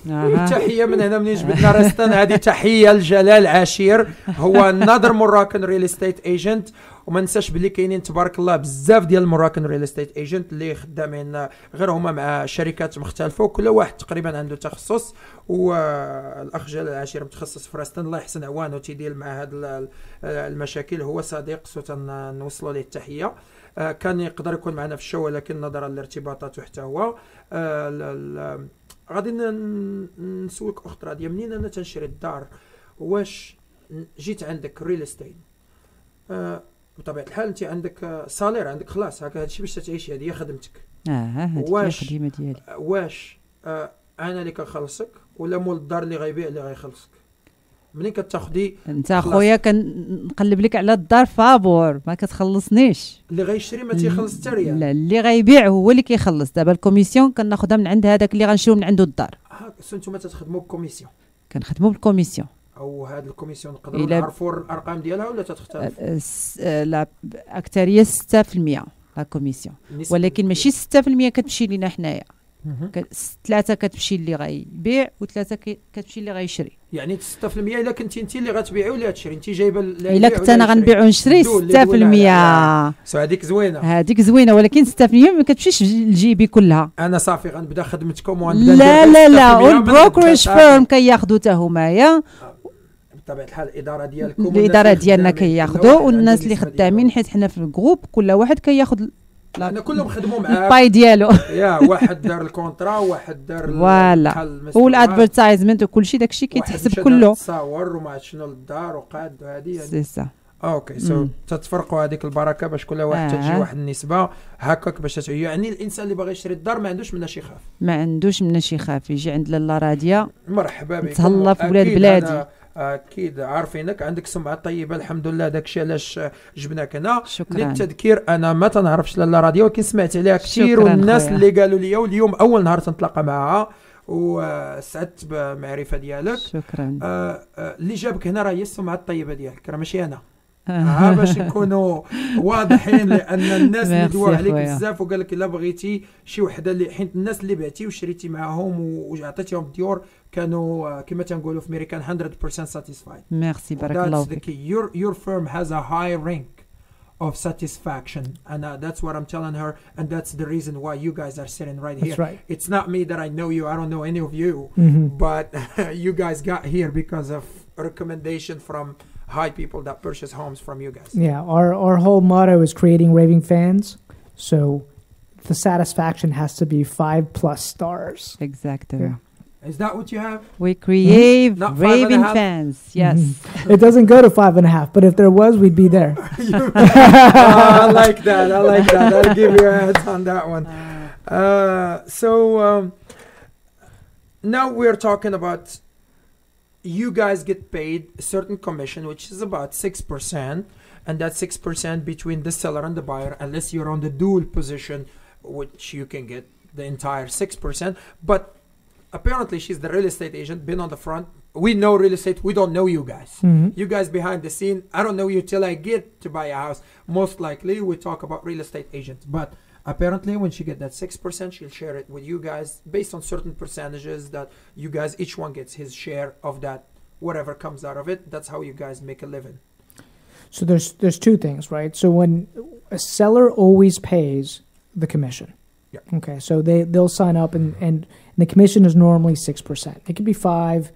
تحية من هنا من جبدنا رستن. هذه تحية لجلال عاشير، هو another Moroccan real estate agent. وما ننساش باللي كاينين تبارك الله بزاف ديال الموراكن ريل استيت ايجنت اللي خدامين غير هما مع شركات مختلفه، وكل واحد تقريبا عنده تخصص. والاخ جلال العاشير متخصص في راستن، الله يحسن عوانه تيدير مع هاد المشاكل، هو صديق سوت نوصلوا ليه التحيه. كان يقدر يكون معنا في الشو ولكن نظرا لارتباطاته حتى هو. غادي نسولك اخت راضيه، منين انا تنشري الدار؟ واش جيت عندك ريل استيت بطبيعة الحال انت عندك صالير، عندك خلاص هكا هادشي باش تعيشي، هذه هي خدمتك. هذه هي الخدمه ديالي. واش انا اللي كنخلصك ولا مول الدار اللي غيبيع اللي غيخلصك؟ منين كتاخدي انت اخويا كنقلب لك على الدار فابور، ما كتخلصنيش. اللي غيشري ما تيخلص حتى ريال. لا، اللي غيبيع هو اللي كيخلص. دابا الكوميسيون كناخذها من عند هذاك اللي غنشريو من عنده الدار. انتم تتخدموا بكوميسيون؟ كنخدموا بالكوميسيون. او هاد الكوميسيون نقدروا نعرفوا الارقام ديالها ولا تتختلف؟ لا، اكثريه 6% لا كوميسيون، ولكن ماشي 6% كتمشي لينا حنايا. 3 كتمشي اللي غيبيع و3 كتمشي اللي غيشري. يعني 6% الا كنتي انت اللي غتبيعي ولا تشري، انت جايبه الا كنت انا غنبيع ونشري 6%. سو هذيك زوينه، هذيك زوينه، ولكن 6% ما كتمشيش لجيبي كلها. انا صافي غنبدا خدمتكم وغنبدا لا والبروكرج فيرم كياخذوا حتى همايا. بطبيعه الحال الاداره ديالكم الاداره ديالنا كياخذوا، والناس اللي خدامين حيت حنا في الجروب كل واحد كياخذ. لأن كلهم خدموا معاه الباي ديالو. يا واحد دار الكونترا وواحد دار فوالا، والادفيرتايزمنت وكلشي داكشي كيتحسب كله. تصاور وما شنو الدار وقاد وهذه سي سا. اوكي سو تتفرقوا هذيك البركه باش كل واحد تجي واحد النسبه هكاك باش يعني الانسان اللي باغي يشري الدار ما عندوش منها شي خاف. ما عندوش منها شي خاف، يجي عند لاله راضيه. مرحبا بكم. تهلا في ولاد بلادي. اكيد عارفينك، عندك سمعه طيبه الحمد لله، داكشي علاش جبناك هنا. شكرا. للتذكير انا ما تنعرفش لاله راضيه، ولكن سمعت عليها كثير، والناس اللي قالوا لي واليوم اول نهار تنتلاقى معها وسعدت بالمعرفه ديالك. شكرا. اللي جابك هنا راه هي السمعه الطيبه ديالك، راه ماشي انا. باش نكونوا واضحين، لان الناس اللي دوا عليك بزاف وقال لك الا بغيتي شي وحده اللي حيت الناس اللي بعتي وشريتي معاهم وعطيتيهم الديور كانوا كما تنقولوا في امريكان 100% satisfied. ميرسي بارك الله فيك. Your firm has a high rank of satisfaction, and that's what I'm telling her, and that's the reason why you guys are sitting right here. That's right. It's not me that I know you, I don't know any of you, but you guys got here because of a recommendation from high people that purchase homes from you guys. Yeah, our whole motto is creating raving fans, so the satisfaction has to be 5+ stars. Exactly. Yeah. Is that what you have? We create raving fans. Yes. It doesn't go to 5.5, but if there was, we'd be there. I like that. I'll give you a heads on that one. Now we're talking about you guys get paid a certain commission, which is about 6%, and that's 6% between the seller and the buyer, unless you're on the dual position, which you can get the entire 6%. But apparently she's the real estate agent, been on the front. We know real estate, we don't know you guys. You guys behind the scene, I don't know you till I get to buy a house. Most likely we talk about real estate agents, but apparently when she get that 6%, she'll share it with you guys based on certain percentages that you guys, each one gets his share of that, whatever comes out of it. That's how you guys make a living. So there's two things, right? So when a seller always pays the commission. Yeah. Okay, so they'll sign up and the commission is normally 6%. It can be 5,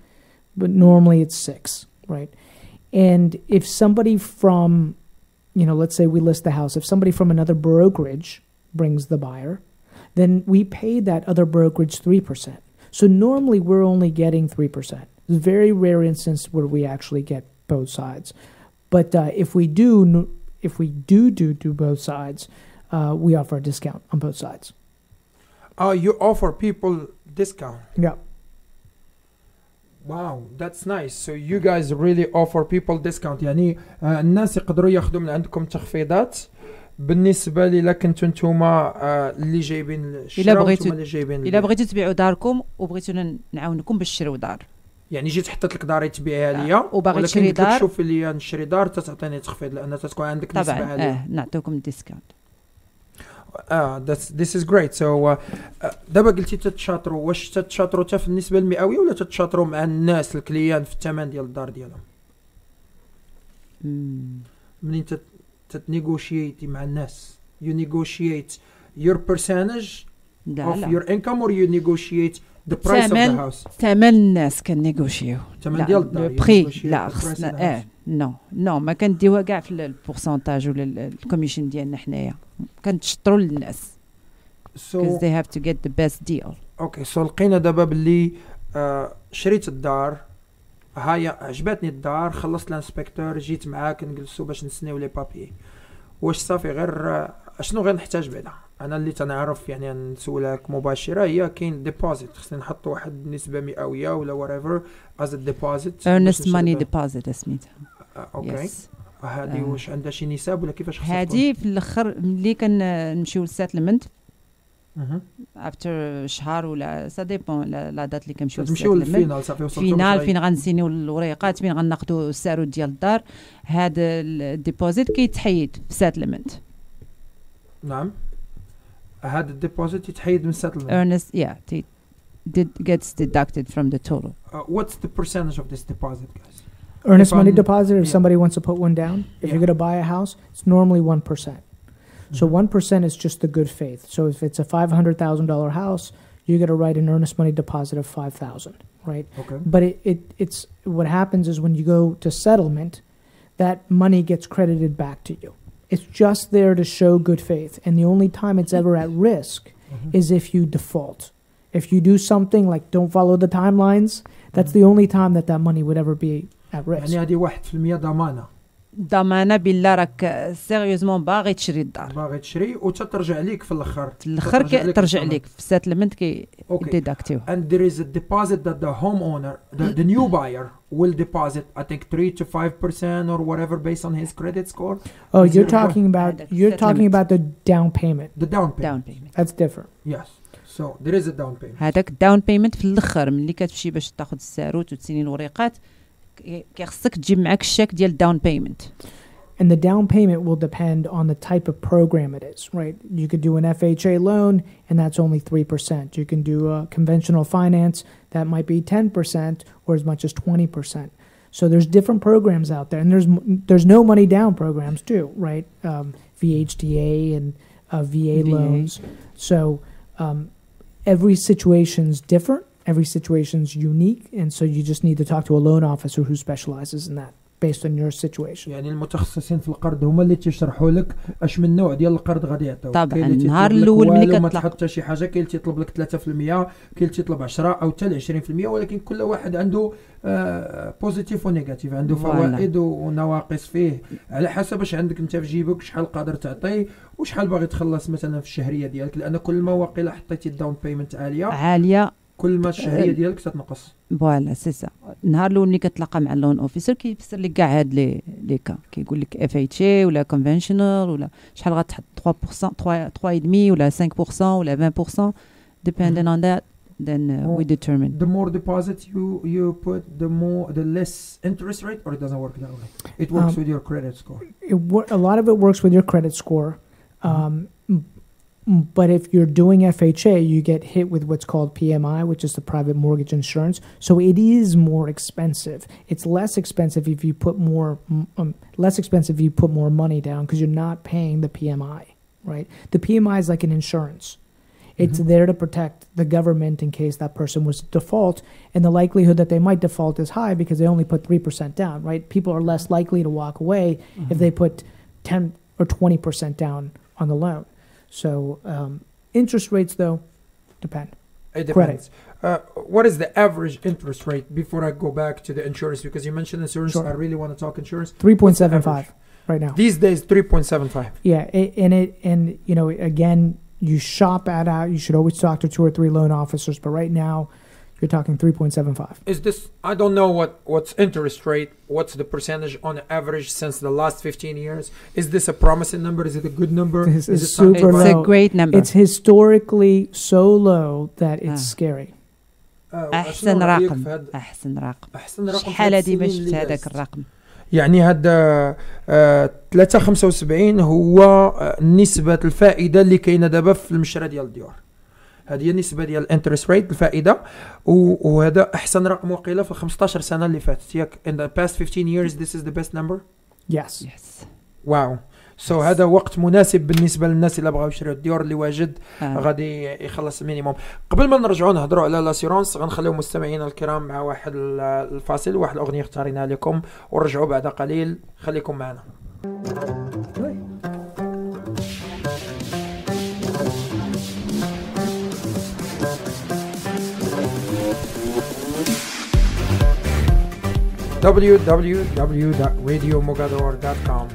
but normally it's 6, right? And if somebody from, let's say we list the house, if somebody from another brokerage brings the buyer, then we pay that other brokerage 3%. So normally we're only getting 3%. It's a very rare instance where we actually get both sides. But if we do both sides, we offer a discount on both sides. You offer people discount. Yeah. Wow, that's nice. So you guys really offer people discount. يعني الناس يقدروا ياخذوا من عندكم تخفيضات بالنسبة لي كنتوا نتوما اللي جايبين الشراء وانتم اللي جايبين. إلا بغيتوا تبيعوا داركم وبغيتونا نعاونكم باش تشريو دار. يعني جيت حطيت لك داري تبيعها ليا وباغي تشري دار. ولكن شوف لي نشري دار تعطيني تخفيض لان تكون عندك نسبة عالية. طبعا نعطيكم ديسكاونت. this is great. So دابا قلتي تتشاطروا، واش تتشاطروا حتى في النسبة المئوية ولا تتشاطروا مع الناس الكليان في الثمن ديال الدار ديالهم؟ منين تتنيغوشيتي مع الناس؟ You negotiate your percentage of your income or you negotiate the price of the house؟ ثمن الناس كنيغوشيو. ثمن ديال الدار. البري لا خصنا نو ما كنديوها كاع في البورسونتاج ولا الكوميشن ديالنا حنايا. كنتشطروا للناس. Because they have to get the best deal. اوكي سو لقينا دابا باللي شريت الدار، هاي عجبتني الدار، خلصت الانسبكتور، جيت معاك نجلسوا باش نسنيو لي بابي. واش صافي غير شنو غير نحتاج بعدا؟ انا اللي تنعرف يعني نسولك مباشره هي كاين ديبوزيت، خصني نحط واحد النسبه مئويه ولا whatever as a deposit. earnest money deposit اسميتها. اوكي. هذه واش عندها شي نساب ولا كيفاش خصها؟ هذه في الاخر ملي كنمشيو للسيتلمنت افتر شهر ولا سا ديبون لا دات اللي كنمشيو للفينال. صافي وصلتوا فين غنسينيو الوريقات، فين غناخذوا السعر ديال الدار. هذا الديبوزيت كيتحيد في سيتلمنت. نعم هذا الديبوزيت يتحيد من السيتلمنت. earnest gets deducted from the total. What's the percentage of this deposit, guys? Earnest money deposit, if somebody wants to put one down, if you're going to buy a house, it's normally 1%. So 1% is just the good faith. So if it's a $500,000 house, you got to write an earnest money deposit of $5,000, right? Okay. But it's what happens is when you go to settlement, that money gets credited back to you. It's just there to show good faith, and the only time it's ever at risk is if you default. If you do something like don't follow the timelines, that's the only time that money would ever be at risk. يعني هذه 1% ضمانة بالله راك سيريوزمون باغي تشري الدار، باغي تشري وتترجع ليك في الاخر. ترجع ليك في السيتلمنت كي ديداكتيو. And there is a deposit that the homeowner, the new buyer will deposit, I think 3 to 5% or whatever based on his credit score. Oh, you're talking about the down payment. The down payment. That's different. Yes. So there is a down payment. هذاك الداون بيمنت في الاخر ملي كتمشي باش تاخذ الساروت وتسيني الوريقات كيخصك تجيب معاك الشيك ديال الداون بيمنت. And the down payment will depend on the type of program it is, right? You could do an FHA loan and that's only 3%. You can do a conventional finance that might be 10% or as much as 20%. So there's different programs out there, and there's no money down programs too, right? VHDA and VA loans. So every situation's different. Every situation's unique, and so you just need to talk to a loan officer who specializes in that based on your situation. يعني المتخصصين في القرض هما اللي تيشرحوا لك اش من نوع ديال القرض غادي يعطيو. طبعا النهار الاول ملي ما تحط حتى شي حاجه، كاين اللي تيطلب لك 3%، كاين اللي تيطلب 10 او حتى 20%، ولكن كل واحد عنده بوزيتيف ونيجاتيف، عنده فوائد ونواقص فيه على حسب اش عندك انت في جيبك، شحال قادر تعطي وشحال باغي تخلص مثلا في الشهريه ديالك، لان كل ما واقيلا حطيتي الداون بيمنت عاليه كل ما الشهريه ديالك تتنقص. فوالا سي سا. النهار الاول ملي كتلاقى مع اللون اوفيسر كيفسر لك كاع هاد لي كا، كيقول لك اف اتش اي ولا كونفنشنال ولا شحال غتحط 3% 3.5 ولا 5% ولا 20% depending on that then we determine. The more deposit you put, the less interest rate, or it doesn't work that way? It works with your credit score. A lot of it works with your credit score. But if you're doing FHA, you get hit with what's called PMI, which is the private mortgage insurance. So it is more expensive. It's less expensive if you put more money down because you're not paying the PMI, right? The PMI is like an insurance. It's there to protect the government in case that person was to default, and the likelihood that they might default is high because they only put 3% down, right? People are less likely to walk away if they put 10 or 20% down on the loan. So interest rates, though, depend. It depends. What is the average interest rate before I go back to the insurance? Because you mentioned insurance. Sure. I really want to talk insurance. 3.75 right now. These days, 3.75. Yeah, and you know, again, you shop at out. You should always talk to 2 or 3 loan officers. But right now, you're talking 3.75. Is this? I don't know what's interest rate. What's the percentage on average since the last 15 years? Is this a promising number? Is it a good number? This is it super low. It's a great number. It's historically so low that it's scary. أحسن رقم. شحال هذه باش هذاك الرقم. يعني هذا 3.75 هو نسبة الفائدة اللي كاينة دابا في المشرى ديال الديور. هذه هي النسبة ديال الانترست ريت الفائدة وهذا أحسن رقم وقيلة في 15 سنة اللي فاتت. ياك in the past 15 years this is the best number. Yes. واو. هذا وقت مناسب بالنسبة للناس اللي بغاو يشريو الديور اللي واجد غادي يخلص المينيموم. قبل ما نرجعوا نهضروا على لاسيرونس غنخليو مستمعينا الكرام مع واحد الفاصل واحد الأغنية اختارينها لكم ونرجعوا بعد قليل. خليكم معنا. www.radiomogador.com.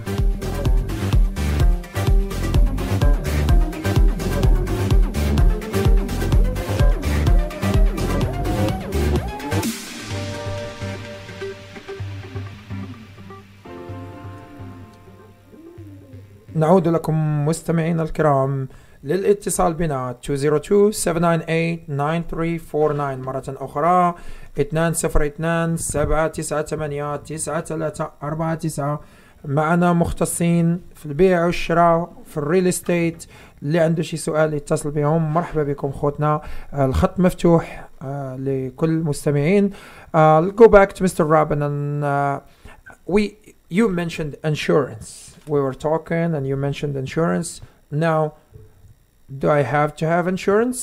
نعود لكم مستمعينا الكرام للاتصال بنا 202-798-9349 مرة أخرى 202-798-9349. معنا مختصين في البيع والشراء في الريل استيت. اللي عنده شي سؤال يتصل بهم. مرحبا بكم خوتنا. الخط مفتوح لكل المستمعين. I'll go back to Mr. Robin and you mentioned insurance. We were talking and you mentioned insurance. Now, do I have to have insurance?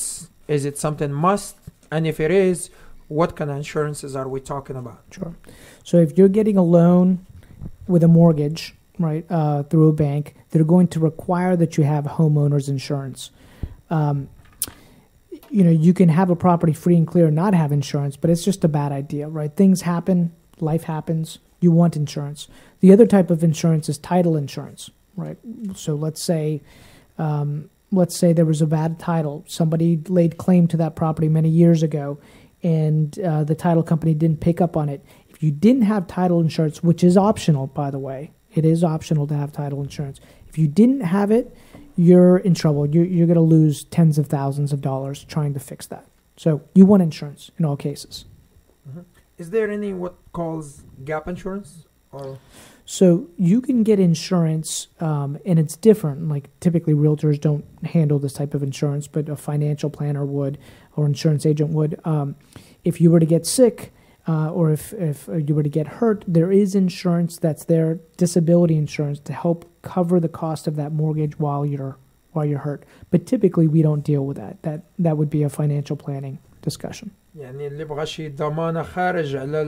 Is it something must? And if it is, what kind of insurances are we talking about? Sure. So if you're getting a loan with a mortgage, right, through a bank, they're going to require that you have homeowner's insurance. You can have a property free and clear and not have insurance, but it's just a bad idea, right? Things happen, life happens. You want insurance. The other type of insurance is title insurance, right? So let's say there was a bad title. Somebody laid claim to that property many years ago, and the title company didn't pick up on it. If you didn't have title insurance, which is optional, by the way, it is optional to have title insurance. If you didn't have it, you're in trouble. You're going to lose tens of thousands of dollars trying to fix that. So you want insurance in all cases. Mm-hmm. Is there any what calls gap insurance? So you can get insurance, and it's different. Like typically realtors don't handle this type of insurance, but a financial planner would, or insurance agent would. If you were to get sick, or if you were to get hurt, there is insurance that's there, disability insurance, to help cover the cost of that mortgage while you're hurt. But typically we don't deal with that. That would be a financial planning discussion. يعني اللي بغى شي ضمانة خارج على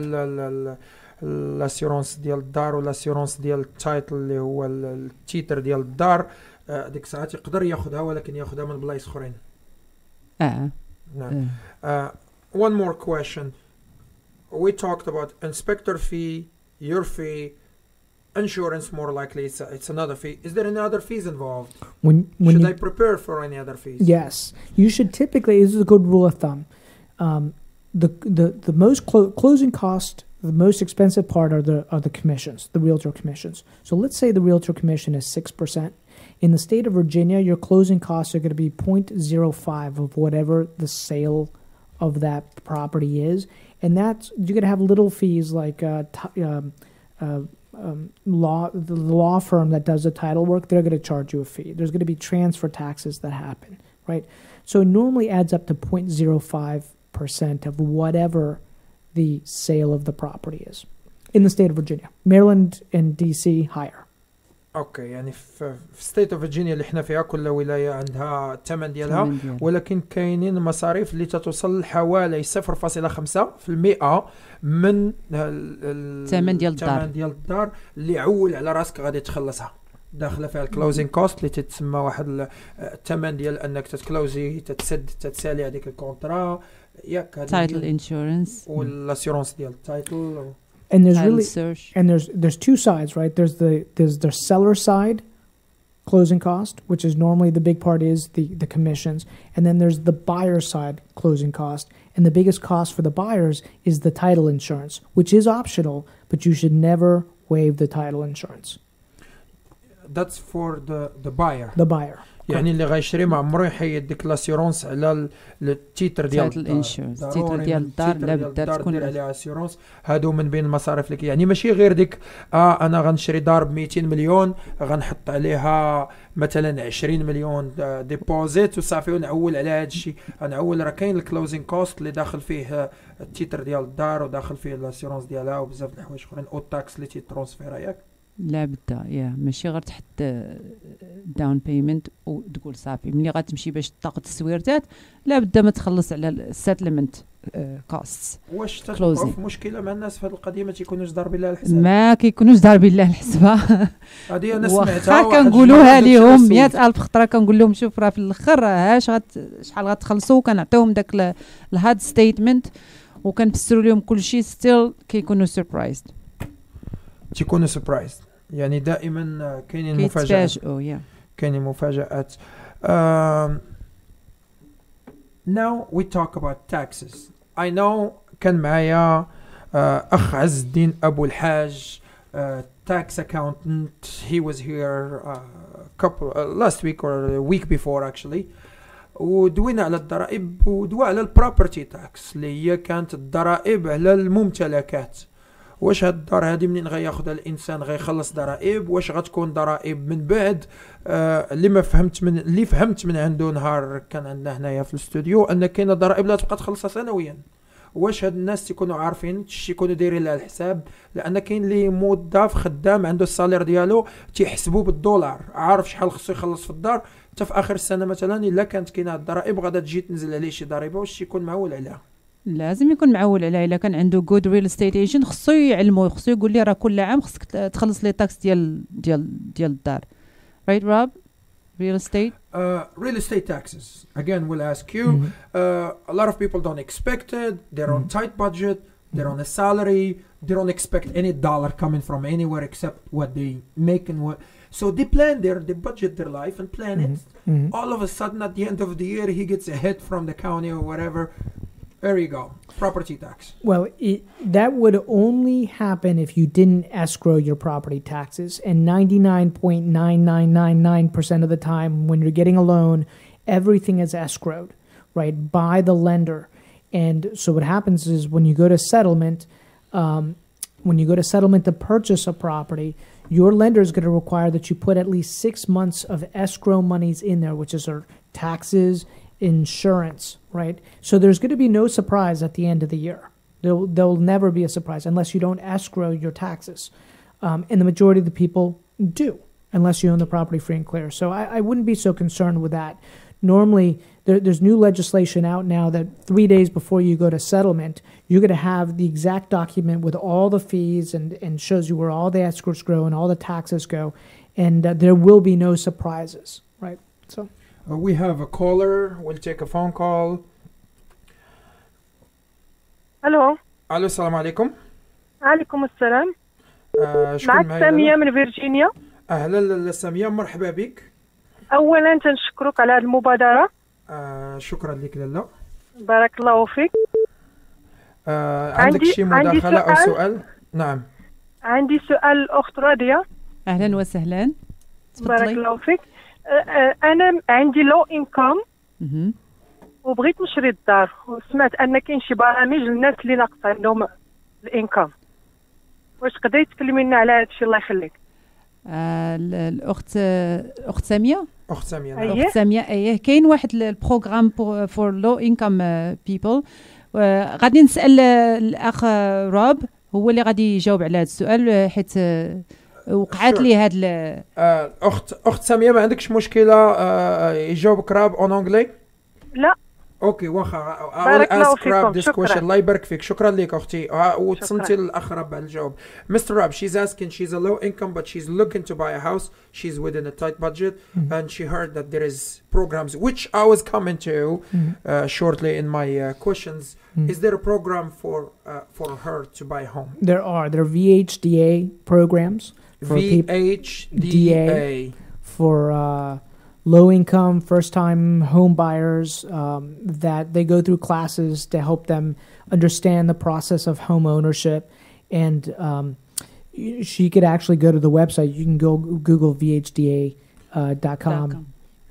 الاسيورونس ديال الدار والاسيورونس ديال التايتل اللي هو التيتر ديال الدار ديك الساعات يقدر ياخذها ولكن ياخذها من بلايص اخرين. One more question. We talked about inspector fee, your fee, insurance more likely it's another fee. Is there any other fees involved? Should I prepare for any other fees? Yes. You should typically, this is a good rule of thumb. The most closing cost, the most expensive part are the commissions, the realtor commissions. So let's say the realtor commission is 6%. In the state of Virginia, your closing costs are going to be 0.05 of whatever the sale of that property is. And that's, you're going to have little fees like the law firm that does the title work, they're going to charge you a fee. There's going to be transfer taxes that happen, right? So it normally adds up to 0.05% of whatever the sale of the property is in the state of Virginia. Maryland and DC higher. اوكي يعني في ستيت اوف فيرجينيا اللي احنا فيها كل ولايه عندها الثمن ديالها ولكن كاينين مصاريف اللي تتوصل حوالي 0.5% من الثمن ديال الدار اللي عول على راسك غادي تخلصها داخله فيها الكلوزين كوست اللي تتسمى واحد الثمن ديال انك تتكلوزي تتسالي هذيك الكونترا ياك تايتل انشورنس والاسيورونس ديال التايتل. And there's really there's two sides, right? There's the seller side closing cost, which is normally the big part is the commissions. And then there's the buyer side closing cost. And the biggest cost for the buyers is the title insurance, which is optional, but you should never waive the title insurance. That's for the buyer. The buyer. يعني اللي غيشري ما عمره يحيد ديك لاسيورونس على التيتر ديال الانشورنس. التيتر ديال الدار لا بد تكون عليها اسيورونس. هادو من بين المصاريف اللي يعني ماشي غير ديك انا غنشري دار ب 200 مليون غنحط عليها مثلا 20 مليون ديبوزيت وصافي ونعول على هذا الشيء. نعول راه كاين الكلوزين كوست اللي داخل فيه التيتر ديال الدار وداخل فيه الاسيورونس ديالها وبزاف د الحوايج اخرين او تاكس اللي تيترونسفيرا ياك. لا بدا ماشي غير تحط داون بيمنت وتقول صافي ملي غتمشي باش تاخذ التصويرات لا بدا ما تخلص على السيتلمنت كوستس. واش تلقاو في مشكله مع الناس في هذه القضيه ما تيكونوش ضاربين لها الحساب؟ ما كيكونوش ضاربين لها الحسبه. هذه انا سمعتها كنقولوها لهم 100,000 خطره كنقول لهم شوف راه في الاخر شحال غتخلصوا كنعطيهم داك الهاد ستيتمنت وكنفسروا لهم كل شيء ستيل كيكونوا سربرايزد. تيكونوا سربرايزد يعني دائما كاينين مفاجآت. كاينين مفاجآت. Now we talk about taxes. I know كان معايا أخ عز الدين أبو الحاج tax accountant. He was here last week or a week before actually. ودوينا على الضرائب ودوا على البروبرتي تاكس اللي هي كانت الضرائب على الممتلكات. واش هاد الدار هادي منين غياخذها الانسان غيخلص ضرائب؟ واش غتكون ضرائب من بعد؟ اللي فهمت من عنده نهار كان عندنا هنايا في الاستوديو ان كاينه ضرائب لا تبقى تخلصها سنويا. واش هاد الناس تيكونوا عارفين يكونوا دايرين لها الحساب؟ لان كاين اللي موظف خدام عنده السالير ديالو تيحسبوا بالدولار، عارف شحال خصو يخلص في الدار، حتى في اخر السنه مثلا الا كانت كاينه الضرائب غادا تجي تنزل عليه شي ضريبه واش يكون معول عليها. لازم يكون معول عليها. الا كان عنده جود ريل استيت ايجنت خصو يعلمو، خصو يقول لي راه كل عام خصك تخلص لي تاكس ديال الدار. Right Rob? Real estate? Real estate taxes. Again, we'll ask you. A lot of people don't expect it. They're on tight budget. They're on a salary. They don't expect any dollar coming from anywhere except what they make and what. So they plan they budget their life and plan it. All of a sudden, at the end of the year, he gets a hit from the county or whatever. There you go. Property tax. Well, that would only happen if you didn't escrow your property taxes. And 99.9999% of the time when you're getting a loan, everything is escrowed, right, by the lender. And so what happens is when you go to settlement, to purchase a property, your lender is going to require that you put at least 6 months of escrow monies in there, which is our taxes, insurance, right? So there's going to be no surprise at the end of the year. There'll never be a surprise unless you don't escrow your taxes. And the majority of the people do, unless you own the property free and clear. So I wouldn't be so concerned with that. Normally, there's new legislation out now that 3 days before you go to settlement, you're going to have the exact document with all the fees and shows you where all the escrows go and all the taxes go. And there will be no surprises, right? So. We have a caller. We'll take a phone call. الو السلام عليكم. عليكم السلام. معك سامية من فيرجينيا. اهلا سامية، مرحبا بك. اولا تنشكرك على هذه المبادرة. شكرا لك لالا. بارك الله فيك. عندك شي مداخلة او سؤال؟ نعم عندي سؤال الأخت راضية. اهلا وسهلا. بارك الله فيك. انا عندي لو انكم وبغيت نشري الدار، وسمعت ان كاين شي برامج للناس اللي ناقص عندهم الانكم. واش تقدري تكلمينا على هذا الشيء الله يخليك؟ الاخت ساميه. اخت ساميه نعم. اخت ساميه ايه كاين واحد البروغرام فور لو انكم بيبل. غادي نسال الاخ روب هو اللي غادي يجاوب على هذا السؤال حيت وقعت لي هاد اخت ساميه ما عندكش مشكله يجاوبك راب اون انجلي؟ لا اوكي واخا I will ask Rab this question. الله يبارك فيك. شكرا لك اختي وتصنتي الاخ راب على الجواب. Mr. Rab, she's asking, she's a low income but she's looking to buy a house. She's within a tight budget and she heard that there is programs which I was coming to shortly in my questions. Is there a program for her to buy a home? There are VHDA programs for VHDA for low-income, first-time home buyers that they go through classes to help them understand the process of home ownership. And she could actually go to the website. You can go Google VHDA.com.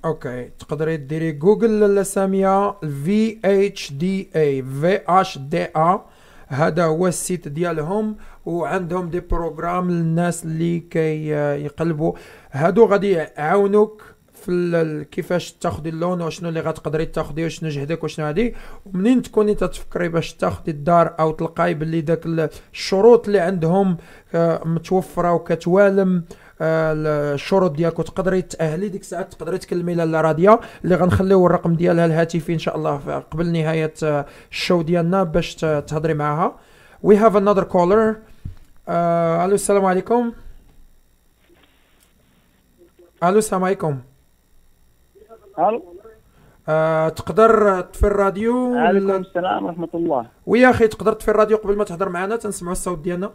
اوكي تقدري ديري جوجل لسامية VHDA VHDA. هذا هو السيت ديالهم، وعندهم دي بروغرام للناس اللي كي يقلبوا. هادو غادي يعاونوك في كيفاش تاخدي اللون، وشنو اللي غتقدري تاخدي، وشنو جهدك، وشنو هادي. ومنين تكوني تتفكري باش تاخدي الدار او تلقاي باللي داك الشروط اللي عندهم متوفره وكتوالم الشروط ديالك وتقدري تاهلي، ديك الساعه تقدري تكلمي لاله راضيه اللي غنخليو الرقم ديالها الهاتفي ان شاء الله قبل نهايه الشو ديالنا باش تهضري معها. We have another caller. الو السلام عليكم. الو السلام عليكم. الو تقدر تطفي الراديو؟ عليكم السلام ورحمه الله. ويا اخي تقدر تطفي الراديو قبل ما تهضر معنا تنسمعوا الصوت ديالنا.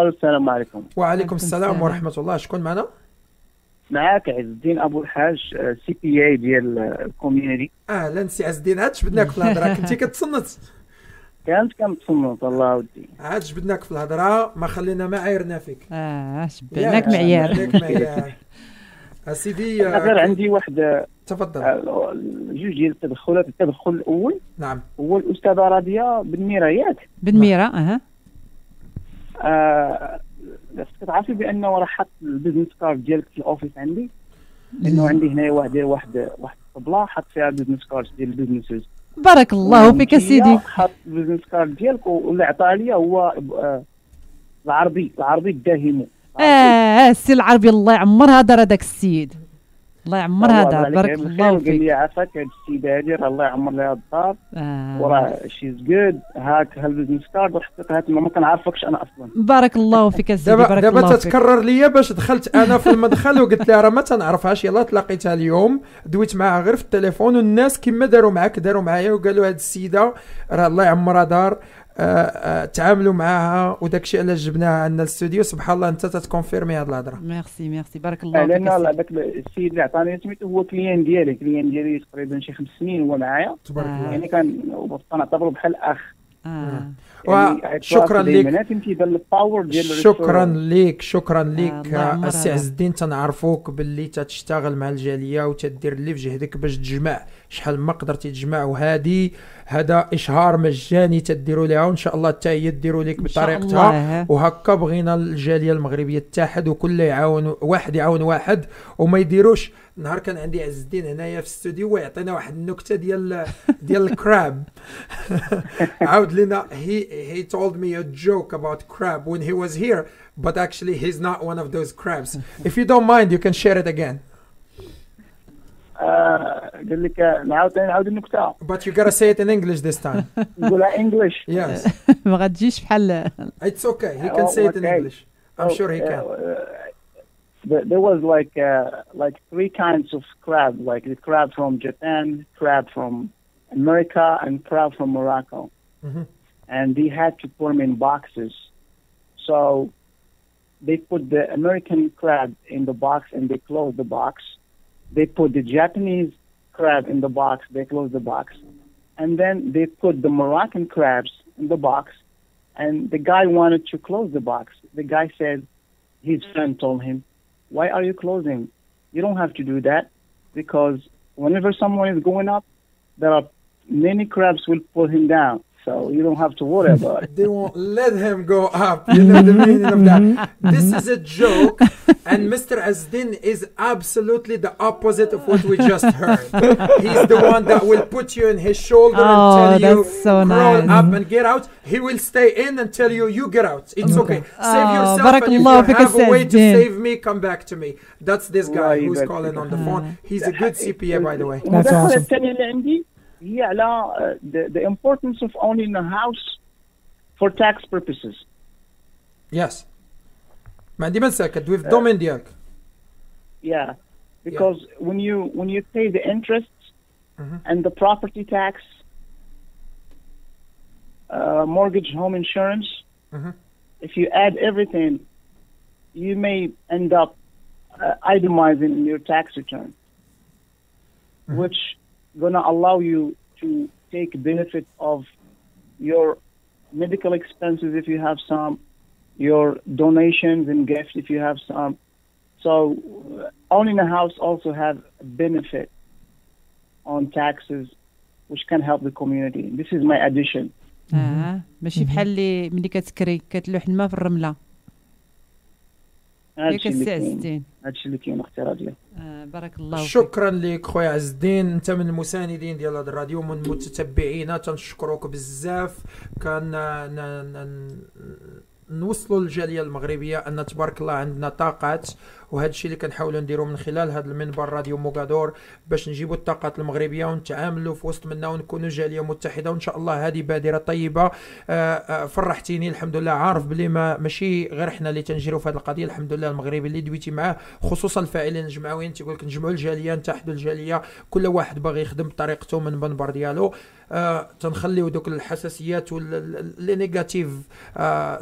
السلام عليكم. وعليكم السلام ورحمه الله. شكون معنا؟ معاك عز الدين ابو الحاج سي بي اي ديال الكوميونيتي. اهلا سي عز الدين، عاد جبدناك في الهضره. كنتي كتصنت؟ كانت كنتصنت الله ودي. عاد جبدناك في الهضره، ما خلينا ما عايرنا فيك. جبدناك معيار. اسيدي غير عندي واحد. تفضل. جوج ديال التدخلات. التدخل الاول نعم هو الاستاذه راضيه بنميرة ياك؟ بنميرة كتعرفي بانه راه حط البيزنس كارد ديالك في الاوفيس عندي، لانه عندي هنايا واحد الطبله حط فيها البيزنس كارد ديال البيزنسز. بارك الله فيك سيدي. حط البيزنس كارد ديالك، واللي عطاه لي هو العربي الداهمو. السي العربي الله يعمرها دار هذاك السيد، الله يعمرها دار. بارك الله فيك. قال لي عافاك هاد السيده هادي راه الله يعمر لها الدار وراه شيز جود. هاك هالبيزنس كارد وحطيتها تما، ما كنعرفكش انا اصلا. بارك الله فيك سيدي. بارك الله دابا تتكرر ليا باش دخلت انا في المدخل وقلت لها راه ما تنعرفهاش، يلا تلاقيتها اليوم دويت معها غير في التليفون، والناس كما داروا معاك داروا معايا وقالوا هاد السيده راه الله يعمرها دار. تعاملوا معها وداكشي علاش جبناها عندنا الاستوديو. سبحان الله انت تتكونفيرمي هاد الهضره. ميرسي بارك الله فيك. لان داك السيد اللي عطاني سميتو هو كليان ديالي تقريبا شي 5 سنين هو معايا. تبارك الله. يعني كنعتبره بحال اخ. شكرا لك. شكرا لك السي عز الدين. تنعرفوك باللي تشتغل مع الجاليه وتدير اللي في جهدك باش تجمع شحال ما قدرتي تجمع، هذا اشهار مجاني تديروا لها، وان شاء الله حتى هي ديروا لك بطريقتها. وهكا بغينا الجاليه المغربيه تتحد وكل يعاون واحد وما يديروش. نهار كان عندي عز الدين هنايا في الاستوديو ويعطينا واحد النكته ديال الكراب. عاود لنا he told me a joke about crab when he was here, but actually he's not one of those crabs. If you don't mind you can share it again. قال لك نعاود النكته. But you gotta say it in English this time. نقولها English. Yes. ما غتجيش بحال. It's okay. He can say it in English. I'm sure he can. There was like 3 kinds of crab, like the crab from Japan, crab from America, and crab from Morocco. Mm-hmm. And they had to put them in boxes. So they put the American crab in the box and they closed the box. They put the Japanese crab in the box, they closed the box. And then they put the Moroccan crabs in the box, and the guy wanted to close the box. The guy said, his friend told him, why are you closing? You don't have to do that, because whenever someone is going up, there are many crabs will pull him down. So you don't have to worry about it. They won't let him go up. You know the meaning of that. This is a joke, and Mr. Azdin is absolutely the opposite of what we just heard. He's the one that will put you in his shoulder and tell you so crawl nice. up and get out. He will stay in and tell you get out. It's okay. Save yourself, بارك and if الله you فيك have a way to السيد. save me, come back to me. That's this guy who's calling on the phone. He's a good CPA, by the way. المداخلة الثانية اللي عندي هي على the importance of owning a house for tax purposes. Yes. ما عندي ما نساكت with الدومين ديالك. Yeah, because when you pay the interest and the property tax, mortgage, home insurance, If you add everything, you may end up itemizing in your tax return, which gonna allow you to take benefit of your medical expenses if you have some, your donations and gifts if you have some. So owning a house also have a benefit on taxes, which can help the community. This is my addition. ماشي بحال اللي ملي كتكري كتلوح الماء في الرمله. هادشي اللي كاين اختي راضية. بارك الله فيك. شكرا لك خويا عز الدين، انت من المساندين ديال هذا الراديو من متتبعينا، تنشكروك بزاف. كان نوصلوا للجاليه المغربيه ان تبارك الله عندنا طاقات، وهذا الشيء اللي كنحاولوا نديروا من خلال هذا المنبر راديو موغادور باش نجيبوا الطاقات المغربيه ونتعاملوا في وسط منا ونكونوا جاليه متحده. وان شاء الله هذه بادره طيبه. فرحتيني الحمد لله. عارف بلي ماشي غير احنا اللي تنجريو في هذه القضيه، الحمد لله المغربي اللي دويتي معاه خصوصا الفاعلين الجمعويين تيقول لك نجمعوا الجاليه نتحدوا الجاليه، كل واحد باغي يخدم بطريقته من المنبر ديالو. تنخليو دوك الحساسيات واللي نيجاتيف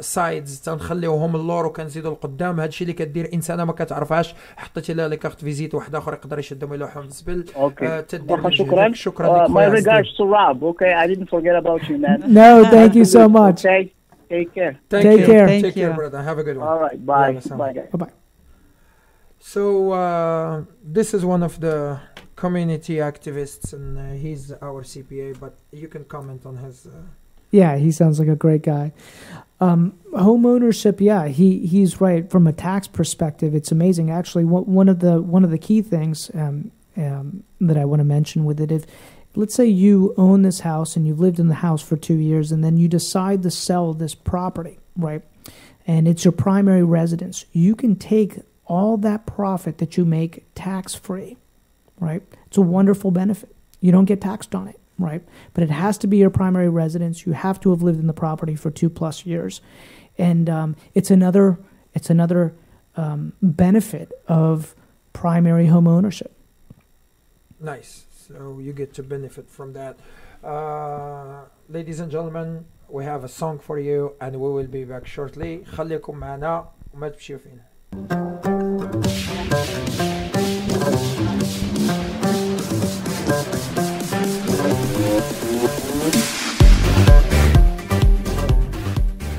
سايدز تنخليوهم اللور وكنزيدوا القدام. هادشي اللي كدير انسانه ما كتعرفهاش، حطيتي لها كارت فيزيت واحد اخر يقدر يشدهم يلوحهم بالزبل. شكرا. My regards to Rob. Okay, I didn't forget about you, man. No, thank you so much. Okay, take care. Take care, brother. Have a good one. All right, bye. Bye. So this is one of the community activists, and he's our CPA, but you can comment on his. Yeah, he sounds like a great guy. Home ownership, yeah, he's right. From a tax perspective, it's amazing. Actually, one of the key things that I want to mention with it, if let's say you own this house and you've lived in the house for 2 years, and then you decide to sell this property, right? And it's your primary residence. You can take all that profit that you make tax-free, right? It's a wonderful benefit. You don't get taxed on it, right? But it has to be your primary residence. You have to have lived in the property for 2+ years. And it's another benefit of primary home ownership. Nice. So you get to benefit from that. Ladies and gentlemen, we have a song for you and we will be back shortly. خليكم معنا وما تمشيو فينا.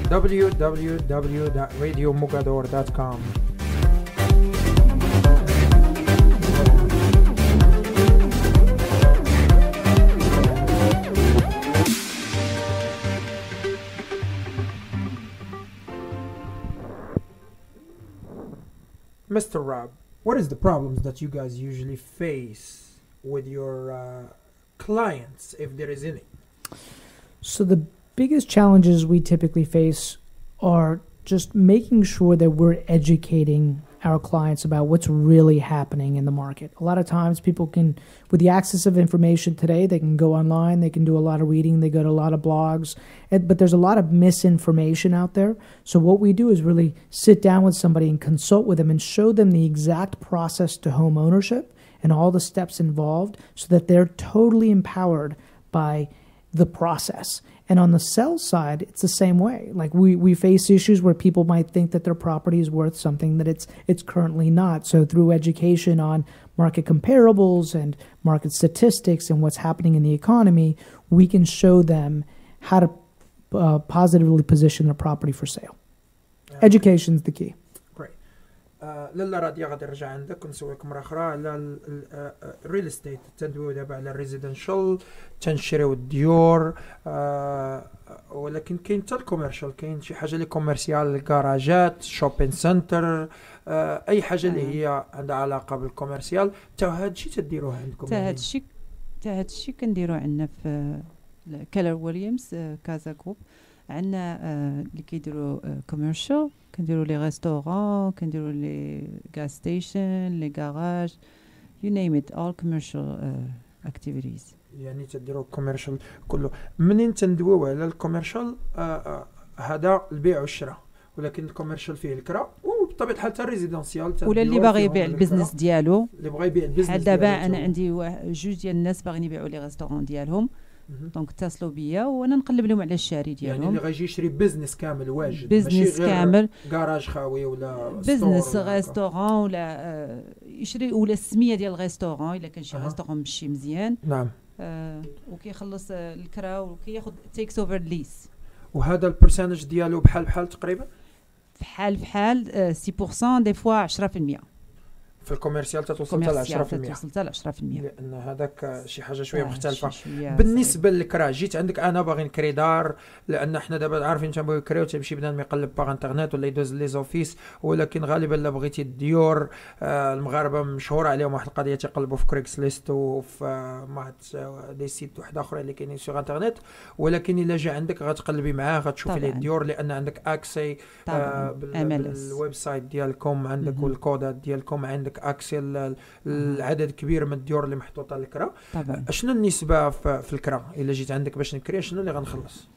www.radiomogador.com. Mr. Rob, what is the problems that you guys usually face with your clients, if there is any? So the biggest challenges we typically face are just making sure that we're educating our clients about what's really happening in the market. A lot of times people can, with the access of information today, they can go online, they can do a lot of reading, they go to a lot of blogs, but there's a lot of misinformation out there. So what we do is really sit down with somebody and consult with them and show them the exact process to home ownership and all the steps involved so that they're totally empowered by the process. And on the sell side, it's the same way. Like we face issues where people might think that their property is worth something that it's currently not. So through education on market comparables and market statistics and what's happening in the economy, we can show them how to positively position their property for sale. Education is the key. لالا راضية غادي نرجع عندك ونسولك مرة أخرى على الريل استيت. تندويو دابا على الريزيدنشال، تنشريو الديور، ولكن كاين حتى الكوميرشال، كاين شي حاجة اللي كوميرسيال، الكراجات، شوبين سنتر، أي حاجة اللي هي عندها علاقة بالكوميرسيال. تا هادشي تديروه عندكم؟ تا هادشي كنديروه عندنا في كيلر ويليامز كازا جروب. عندنا اللي كيديروا كوميرشال، كنديروا لي ريستورون، كنديروا لي غاز ستيشن، لي غاراج، you name it, all commercial activities. يعني تديروا كوميرشال كله. منين تندويو على الكوميرشال هذا البيع والشراء، ولكن الكوميرشال فيه الكراء وبطبيعه الحال حتى الريزيدنسيال. ولا اللي باغي يبيع البيزنس ديالو، اللي بغى يبيع البيزنس دابا انا عندي جوج ديال الناس باغيين يبيعوا لي ريستورون ديالهم، دونك اتصلوا بيا وانا نقلب لهم على الشاري ديالهم. يعني اللي غيجي يشري بزنس كامل واجد، بزنس كامل، كراج خاوي ولا بزنس ريستورون ولا يشري، ولا السميه ديال الريستورون الا كان شي ريستورون ماشي مزيان. نعم. وكيخلص الكرا وكياخذ تيكس اوفر ليس. وهذا البرسنتج ديالو بحال تقريبا بحال 6% دي فوا 10%. في الكوميرسيال توصل حتى ل 10%. لان هذاك شي حاجه شويه مختلفه. بالنسبه للكرا جيت عندك انا باغي نكري دار، لان حنا دابا عارفين تنبغيو نكريو، تمشي بنادم يقلب باغ انترنت ولا يدوز لي زوفيس، ولكن غالبا الا بغيتي الديور المغاربه مشهور عليهم واحد القضيه تيقلبوا في كريكس ليست وفي دي سيت واحد اخرى اللي كاينين سوغ انترنت، ولكن الا جا عندك غتقلبي معاه غتشوفي لي الديور، لان عندك اكسي بالويب سايت ديالكم، عندك والكودات ديالكم، عندك اكسل العدد كبير من الديور اللي محطوطه للكرا. شنو النسبه في الكرا الا جيت عندك باش نكري؟ شنو اللي غنخلص؟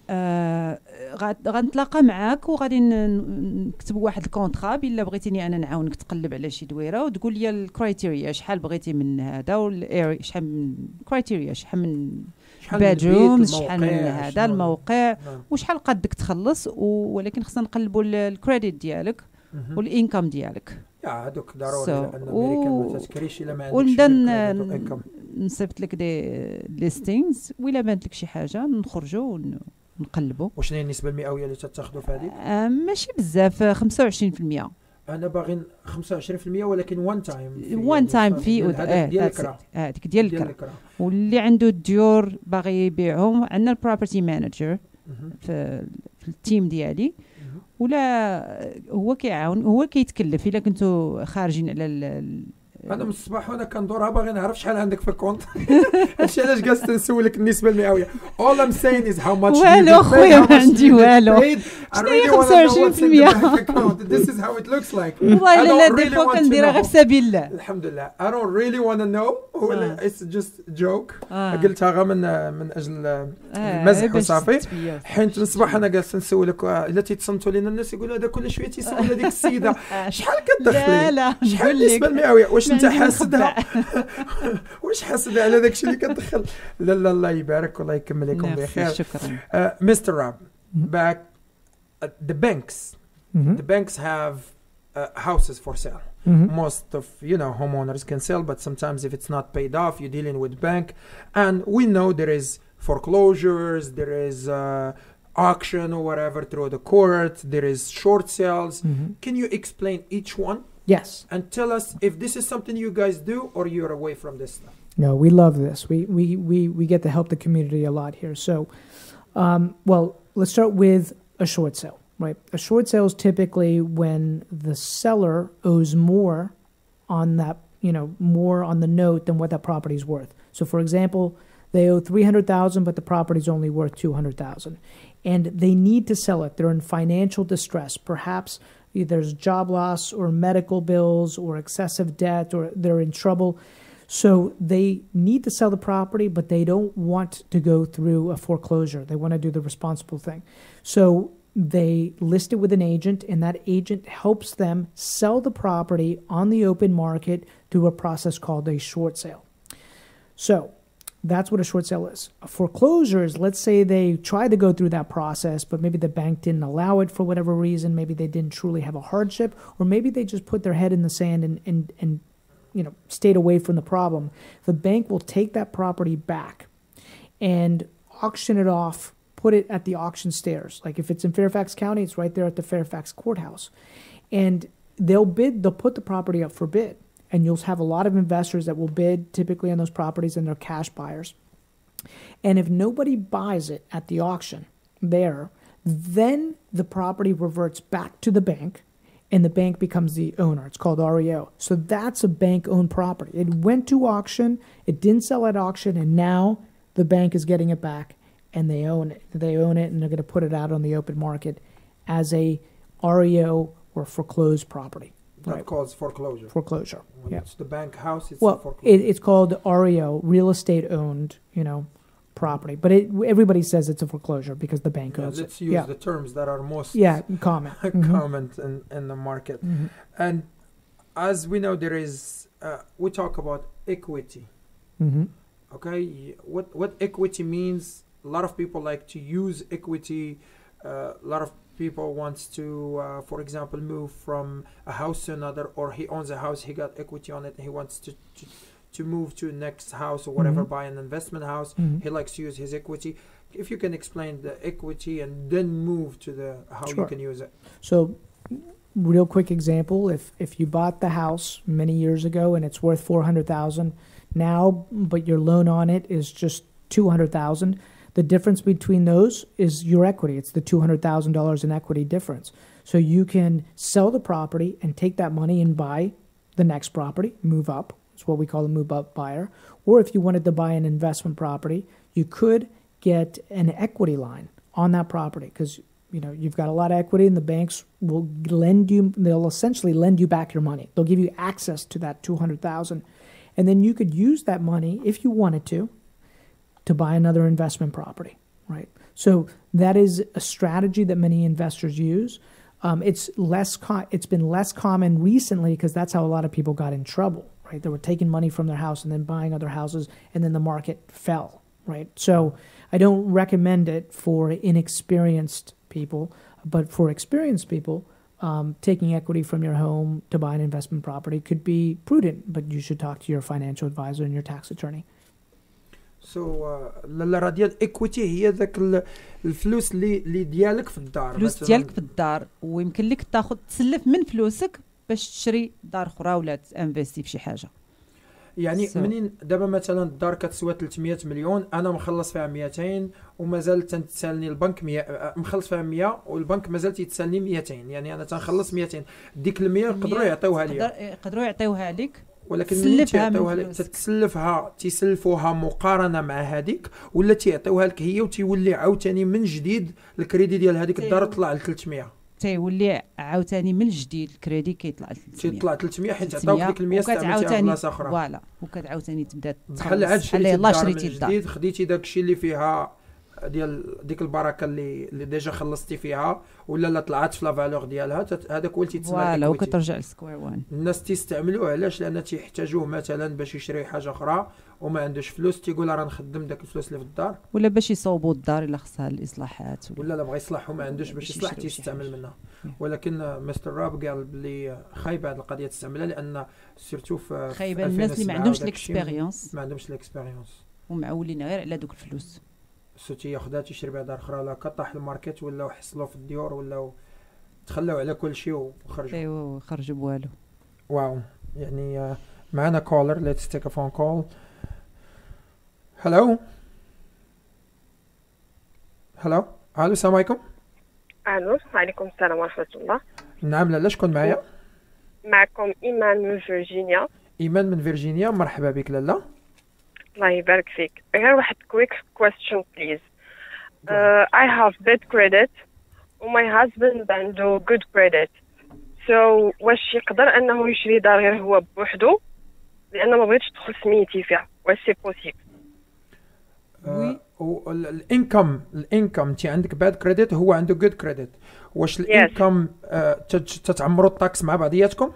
غنتلاقى معاك وغادي نكتب واحد الكونطرا الا بغيتيني انا نعاونك تقلب على شي دويره وتقول لي الكرايتيريا شحال بغيتي من هذا، والاري شحال من كرايتيريا، شحال من بادروم، شحال من هذا الموقع، وشحال قدك تخلص. ولكن خصنا نقلبوا الكريديت ديالك والانكم ديالك. هذوك ضروري لان امريكا ما تسكريش الا ما عندكش ونبدا نصيفط لك دي ليستينغز، وإلا بانت لك شي حاجه نخرجوا ونقلبوا. وشنو هي النسبه المئويه اللي تتاخذوا في هذه؟ ماشي بزاف، 25%. انا باغي 25% ولكن وان تايم في هذيك ديال الكرا. واللي عنده الديور باغي يبيعهم، عندنا البروبرتي مانجر في التيم ديالي، ولا هو كيعاون، هو كيتكلف الا كنتو خارجين على انا من الصباح وانا كندورها باغي نعرف شحال عندك في الكونت. هادشي علاش جالس نسولك النسبه المئويه. all I'm saying is how much والو خويا ما عندي والو. شنو هي 25%؟ this is how it looks like. والله لا دي فوا كنديرها غير في سبيل الله. الحمد لله. I don't really want to know ولا it's just joke. قلتها غير من اجل المزح وصافي. حيت من الصباح انا جالس نسولك الا تيتصنتوا لنا الناس يقولوا هذا كل شويه تيسول هذيك السيده شحال كتدخلي؟ لا شحال النسبه المئويه؟ واش انت حاسدها؟ واش حاسدها على داكشي اللي كتدخل؟ لا الله يبارك والله يكمل لكم بخير. شكرا. Mr. Rob, back at the banks have houses for sale. Most of homeowners can sell, but sometimes if it's not paid off, you're dealing with bank, and we know there is foreclosures, there is auction or whatever through the court, there is short sales. Can you explain each one? Yes. And tell us if this is something you guys do or you're away from this stuff. No, we love this. We get to help the community a lot here. So, well, let's start with a short sale, right? A short sale is typically when the seller owes more on that, more on the note than what that property is worth. So, for example, they owe $300,000, but the property is only worth $200,000, and they need to sell it. They're in financial distress, perhaps. There's job loss or medical bills or excessive debt, or they're in trouble. So they need to sell the property, but they don't want to go through a foreclosure. They want to do the responsible thing. So they list it with an agent, and that agent helps them sell the property on the open market through a process called a short sale. So that's what a short sale is. A foreclosure is, let's say they tried to go through that process, but maybe the bank didn't allow it for whatever reason. Maybe they didn't truly have a hardship, or maybe they just put their head in the sand and stayed away from the problem. The bank will take that property back and auction it off, put it at the auction stairs. Like if it's in Fairfax County, it's right there at the Fairfax courthouse. And they'll put the property up for bid. And you'll have a lot of investors that will bid typically on those properties, and they're cash buyers. And if nobody buys it at the auction there, then the property reverts back to the bank, and the bank becomes the owner. It's called REO. So that's a bank-owned property. It went to auction, it didn't sell at auction, and now the bank is getting it back, and they own it. They own it, and they're going to put it out on the open market as a REO or foreclosed property. That calls foreclosure. Foreclosure. When it's the bank house, it's well, a foreclosure. It's called REO, real estate owned, property. But everybody says it's a foreclosure because the bank owns it. Let's use the terms that are most common. common in the market. And as we know, there is we talk about equity. Okay, what equity means? A lot of people like to use equity. A lot of people wants to, for example, move from a house to another, or he owns a house, he got equity on it, and he wants to move to the next house or whatever, buy an investment house. He likes to use his equity. If you can explain the equity and then move to the how you can use it. So, real quick example: if you bought the house many years ago and it's worth $400,000 now, but your loan on it is just $200,000. The difference between those is your equity. It's the $200,000 in equity difference. So you can sell the property and take that money and buy the next property, move up. It's what we call a move up buyer. Or if you wanted to buy an investment property, you could get an equity line on that property because you've got a lot of equity and the banks will they'll essentially lend you back your money. They'll give you access to that $200,000. And then you could use that money if you wanted to buy another investment property, right? So that is a strategy that many investors use. It's been less common recently because that's how a lot of people got in trouble, right? They were taking money from their house and then buying other houses, and then the market fell, right? So I don't recommend it for inexperienced people, but for experienced people, taking equity from your home to buy an investment property could be prudent, but you should talk to your financial advisor and your tax attorney. لالا راضية الايكويتي هي ذاك الفلوس اللي ديالك في الدار، فلوس ديالك في الدار، ويمكن لك تاخذ تسلف من فلوسك باش تشري دار اخرى ولا تانفيستي في شي حاجه. يعني منين دابا مثلا الدار كتسوى 300 مليون، انا مخلص فيها 200 ومازال تنتسالني البنك مخلص فيها 100 والبنك مازال تيتسالني 200، يعني انا تنخلص 200. ديك ال 100 يقدروا يعطيوها لي، يقدروا يعطيوها لك، ولكن ملي تيعطيوها لك تيسلفوها مقارنه مع هذيك، ولا تيعطيوها لك هي وتيولي عاوتاني من جديد الكريدي ديال هذيك الدار طلع ل 300. تيولي عاوتاني من جديد الكريدي كيطلع ل 300 حيت عطاوك ديك ال 100 استعملتيها في بلاصه اخرى. فوالا، وكتعاوتاني تبدا بحال عاد شريتي الدار خديتي داكشي اللي فيها ديال ديك البركه اللي ديجا خلصتي فيها، ولا لا طلعت في لا فالور ديالها، هذاك هو اللي تيتسمى فوالا، وكترجع للسكوير 1. الناس تيستعملوه علاش؟ لان تيحتاجوه مثلا باش يشري حاجه اخرى وما عندوش فلوس، تيقول راه نخدم داك الفلوس اللي في الدار، ولا باش يصوبوا الدار الا خصها الاصلاحات، ولا لا بغى يصلحوا ما عندوش باش يصلح تيستعمل منها. ولكن مستر راب قال بلي خايبه هذه القضيه تستعملها، لان سيرتو في خايبه الناس اللي ما عندهمش الاكسبيريونس، ومعولين غير على دوك الفلوس. سوتي ياخذها تيشري بها دار اخرى، لا كطاح الماركت ولا حصلوا في الديور ولا تخلاو على كل شيء وخرجوا. ايوا خرجوا بوالو. واو، يعني معنا كولر. ليتس تيك ا فون كول. هلو الو، السلام عليكم. الو، وعليكم السلام ورحمه الله. نعم، لالا شكون معايا؟ معكم ايمان من فيرجينيا. ايمان من فيرجينيا، مرحبا بك لالا. الله يبارك فيك. غير واحد كويك كويستشن بليز. I have bad credit وماي husband عنده good credit. So واش يقدر انه يشري دار غير هو بوحدو؟ لان ما بغيتش تدخل سميتي فيها. واش سي بوسيبل؟ الانكم تي عندك باد كريديت، هو عنده جود كريديت. واش الانكم تتعمروا الطاكس مع بعضياتكم؟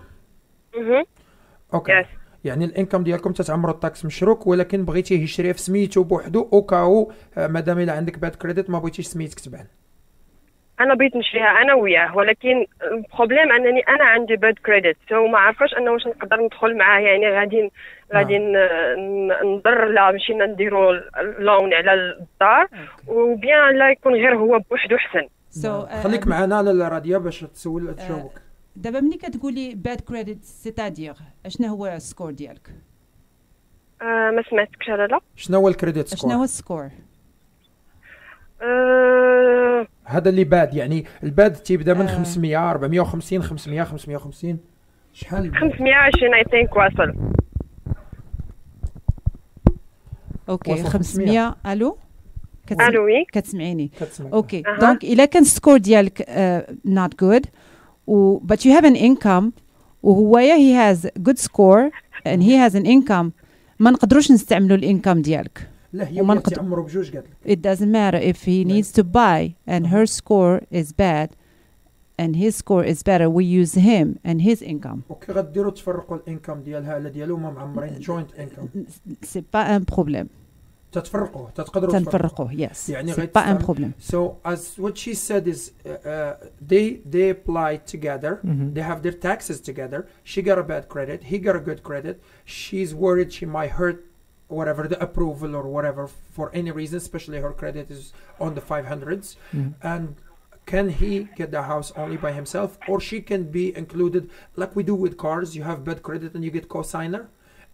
اوكي. يعني الانكم ديالكم تتعمروا الطاكس مشروك، ولكن بغيتيه يشريه في سميتو بوحدو اوكاو مادام الا عندك باد كريديت ما بغيتيش سميتك تبان. انا بغيت نشريها انا وياه، ولكن البروبليم انني انا عندي باد كريديت، سو ما عرفاش انه واش نقدر ندخل معاه. يعني غادي نضر لا مشينا نديروا لون على الدار، وبيان لا يكون غير هو بوحدو احسن. خليك معنا لالا راضيه باش تسول تجاوبك. دابا ملي كتقولي باد كريديت سيتادير اشنا هو السكور ديالك؟ ما سمعتكش لالا. شنو هو الكريديت سكور؟ شنو هو السكور؟ هذا اللي باد، يعني الباد تيبدا من 500 450 500 550 شحال؟ 520 اي ثينك واصل. اوكي 500. الو الو وي كتسمعيني؟ اوكي دونك الا كان السكور ديالك not good but you have an income وهو he has good score and he has an income، ما نقدروش نستعملوا الانكم ديالك. لا هي تعمروا بجوج قالت لك. It doesn't matter if he needs to buy and her score is bad and his score is better, we use him and his income. اوكي غديروا تفرقوا الانكم ديالها على ديالو، ما معمرين joint income. C'est pas un problème. تقدروا تنفرقوا. Yes. يعني C'est pas un problème. So as what she said is they apply together. They have their taxes together. She got a bad credit. He got a good credit. She's worried she might hurt whatever the approval or whatever for any reason, especially her credit is on the 500s. And can he get the house only by himself, or she can be included like we do with cars? You have bad credit and you get co-signer,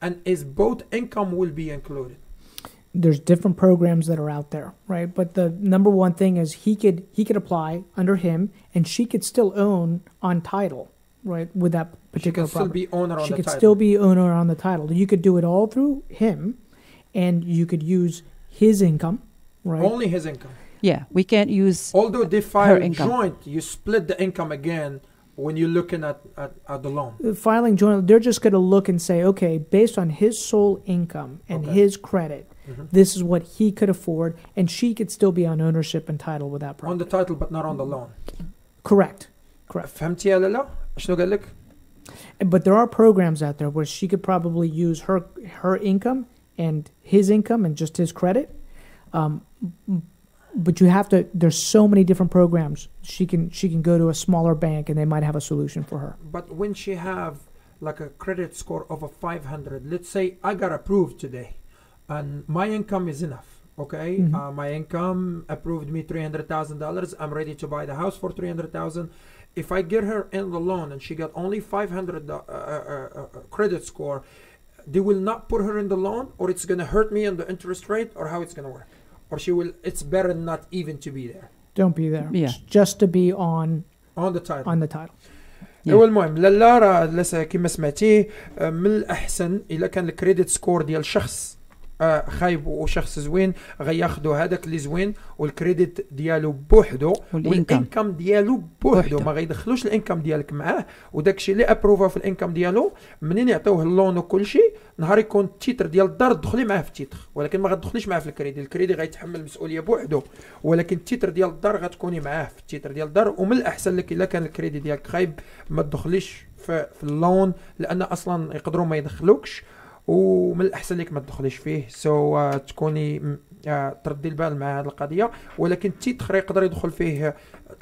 and is both income will be included? There's different programs that are out there, right? But the number one thing is he could apply under him, and she could still own on title, right? With that particular property. She could still be owner on the title. She could still be owner on the title. You could do it all through him, and you could use his income, right? Only his income. Yeah, we can't use. Although they file joint, you split the income again when you're looking at the loan. Filing joint, they're just going to look and say, okay, based on his sole income and his credit, this is what he could afford, and she could still be on ownership and title with that property. On the title, but not on the loan. Correct. فهمتي يا لالا؟ شنو قال لك؟ But there are programs out there where she could probably use her income and his income and just his credit. But you have to. There's so many different programs. She can go to a smaller bank and they might have a solution for her. But when she have like a credit score of a 500, let's say I got approved today, and my income is enough. Okay, my income approved me $300,000. I'm ready to buy the house for $300,000. If I get her in the loan and she got only 500 credit score, they will not put her in the loan, or it's gonna hurt me on the interest rate, or how it's gonna work. Or she will. It's better not even to be there. Don't be there. Yeah. Just to be on the title. On the title. هو المهم لالا راه لسه كيما سمعتيه من الأحسن إذا كان الكريدت سكور ديال شخص خايب وشخص زوين غياخدوا هذاك اللي زوين والكريدت ديالو بوحدو والانكم ديالو بوحدو ما غيدخلوش الانكم ديالك معاه وداك الشيء اللي ابروفا في الانكم ديالو منين يعطيوه اللون وكل شيء نهار يكون التيتر ديال الدار تدخلي معاه في التيتر ولكن ما غتدخليش معاه في الكريدي غيتحمل المسؤوليه بوحدو ولكن التيتر ديال الدار غتكوني معاه في التيتر ديال الدار ومن الاحسن لك الا كان الكريدي ديالك خايب ما تدخليش في اللون لان اصلا يقدروا ما يدخلوكش ومن الأحسن لك ما تدخليش فيه تكوني تردي البال مع هذه القضية ولكن التيتر يقدر يدخل فيه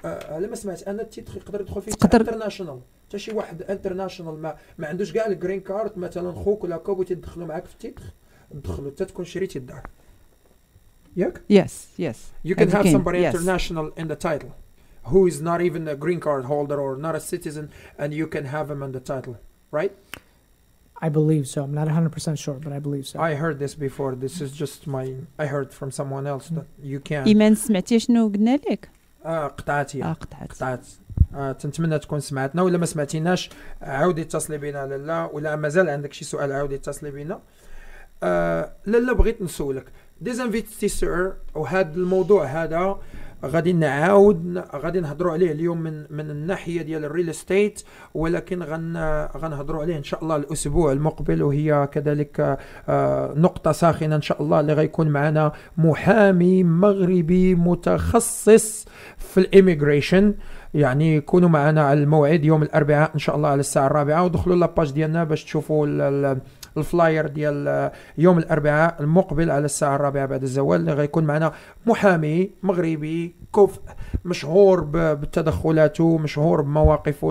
على ما سمعت أنا التيتر يقدر يدخل فيه انترناشونال حتى شي واحد انترناشونال ما عندوش كاع الجرين كارد مثلا خوك ولا كوب تدخلوا معاك في التيتر تدخلوا حتى تكون شريتي الدار ياك yes you can have somebody international in the title who is not even a green card holder or not a citizen and you can have him on the title right I believe so. I'm not 100% sure, but I believe so. I heard this before. This is just I heard from someone else that you can. إيمان سمعتي شنو قلنا لك؟ قطعتي. قطعت. تنتمنى تكون سمعتنا ولا ما سمعتيناش عاودي اتصلي بينا لالا ولا مازال عندك شي سؤال عاودي اتصلي بينا. لالا بغيت نسولك ديزانفيستيسور وهذا الموضوع هذا غادي نهضروا عليه اليوم من الناحيه ديال الريل استيت ولكن غنهضروا عليه ان شاء الله الاسبوع المقبل وهي كذلك نقطه ساخنه ان شاء الله اللي غيكون معنا محامي مغربي متخصص في الإيميغريشن يعني كونوا معنا على الموعد يوم الاربعاء ان شاء الله على الساعه 4 ودخلوا لاباج ديالنا باش تشوفوا الفلاير ديال يوم الاربعاء المقبل على الساعه 4 بعد الزوال اللي غيكون معنا محامي مغربي كفء مشهور بتدخلاته مشهور بمواقفه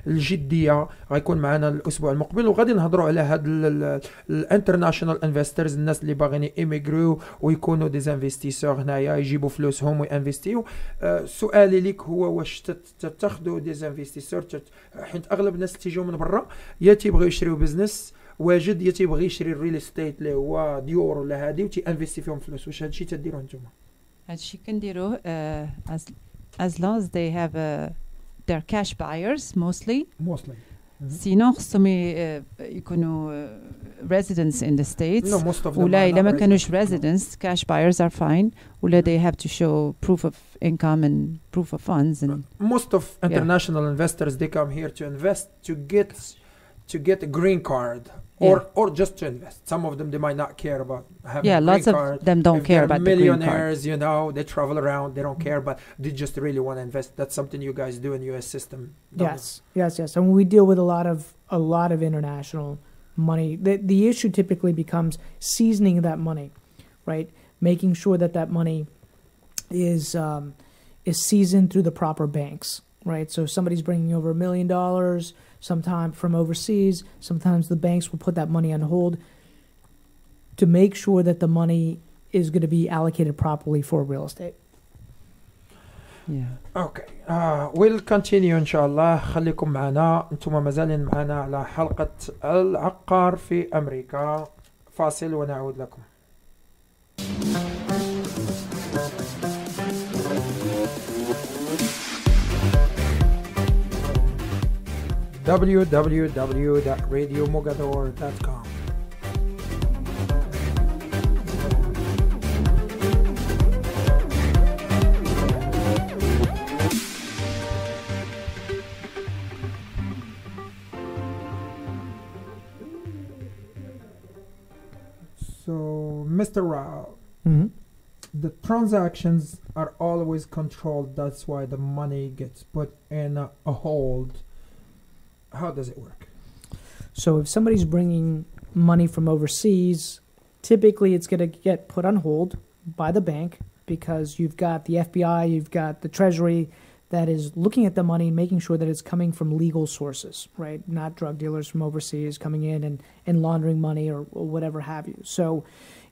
الجديه غيكون معنا الاسبوع المقبل وغادي نهضروا على هاد الانترناشونال انفسترز الناس اللي باغيين ايميغريو ويكونوا ديزانفيستيسور هنايا يجيبوا فلوسهم وينفيستيو سؤالي ليك هو واش تاخذوا ديزانفيستيسور حيت اغلب الناس تيجيو من برا يا تيبغيو يشريو بزنس واجد يا تيبغي يشري الريل استيت اللي هو ديور ولا هادي وتي انفيستي فيهم فلوس واش هادشي تديروه نتوما هادشي كنديروه as long as they have they're cash buyers mostly سينو خصهم يكونوا residents in the states ولا إلا ما كانوش residents cash buyers are fine ولا they have to show proof of income and proof of funds and most of international investors they come here to invest to get a green card or just to invest. Some of them they might not care about having a green lots card. of them don't care about the green card. Millionaires, you know, they travel around, they don't care, but they just really want to invest. That's something you guys do in U.S. system. Yes. And we deal with a lot of international money. The issue typically becomes seasoning that money. right? Making sure that that money is seasoned through the proper banks, right? So if somebody's bringing over $1 million, sometime from overseas, sometimes the banks will put that money on hold to make sure that the money is going to be allocated properly for real estate. اوكي ويل كونتينيو ان شاء الله. خليكم معنا، انتم مازالين معنا على حلقة العقار في امريكا. فاصل ونعود لكم. www.radiomogador.com. So, Mr. Rao, the transactions are always controlled. That's why the money gets put in a hold. How does it work? So if somebody's bringing money from overseas, typically it's going to get put on hold by the bank because you've got the FBI, you've got the Treasury that is looking at the money and making sure that it's coming from legal sources, right? Not drug dealers from overseas coming in and laundering money or whatever have you. So,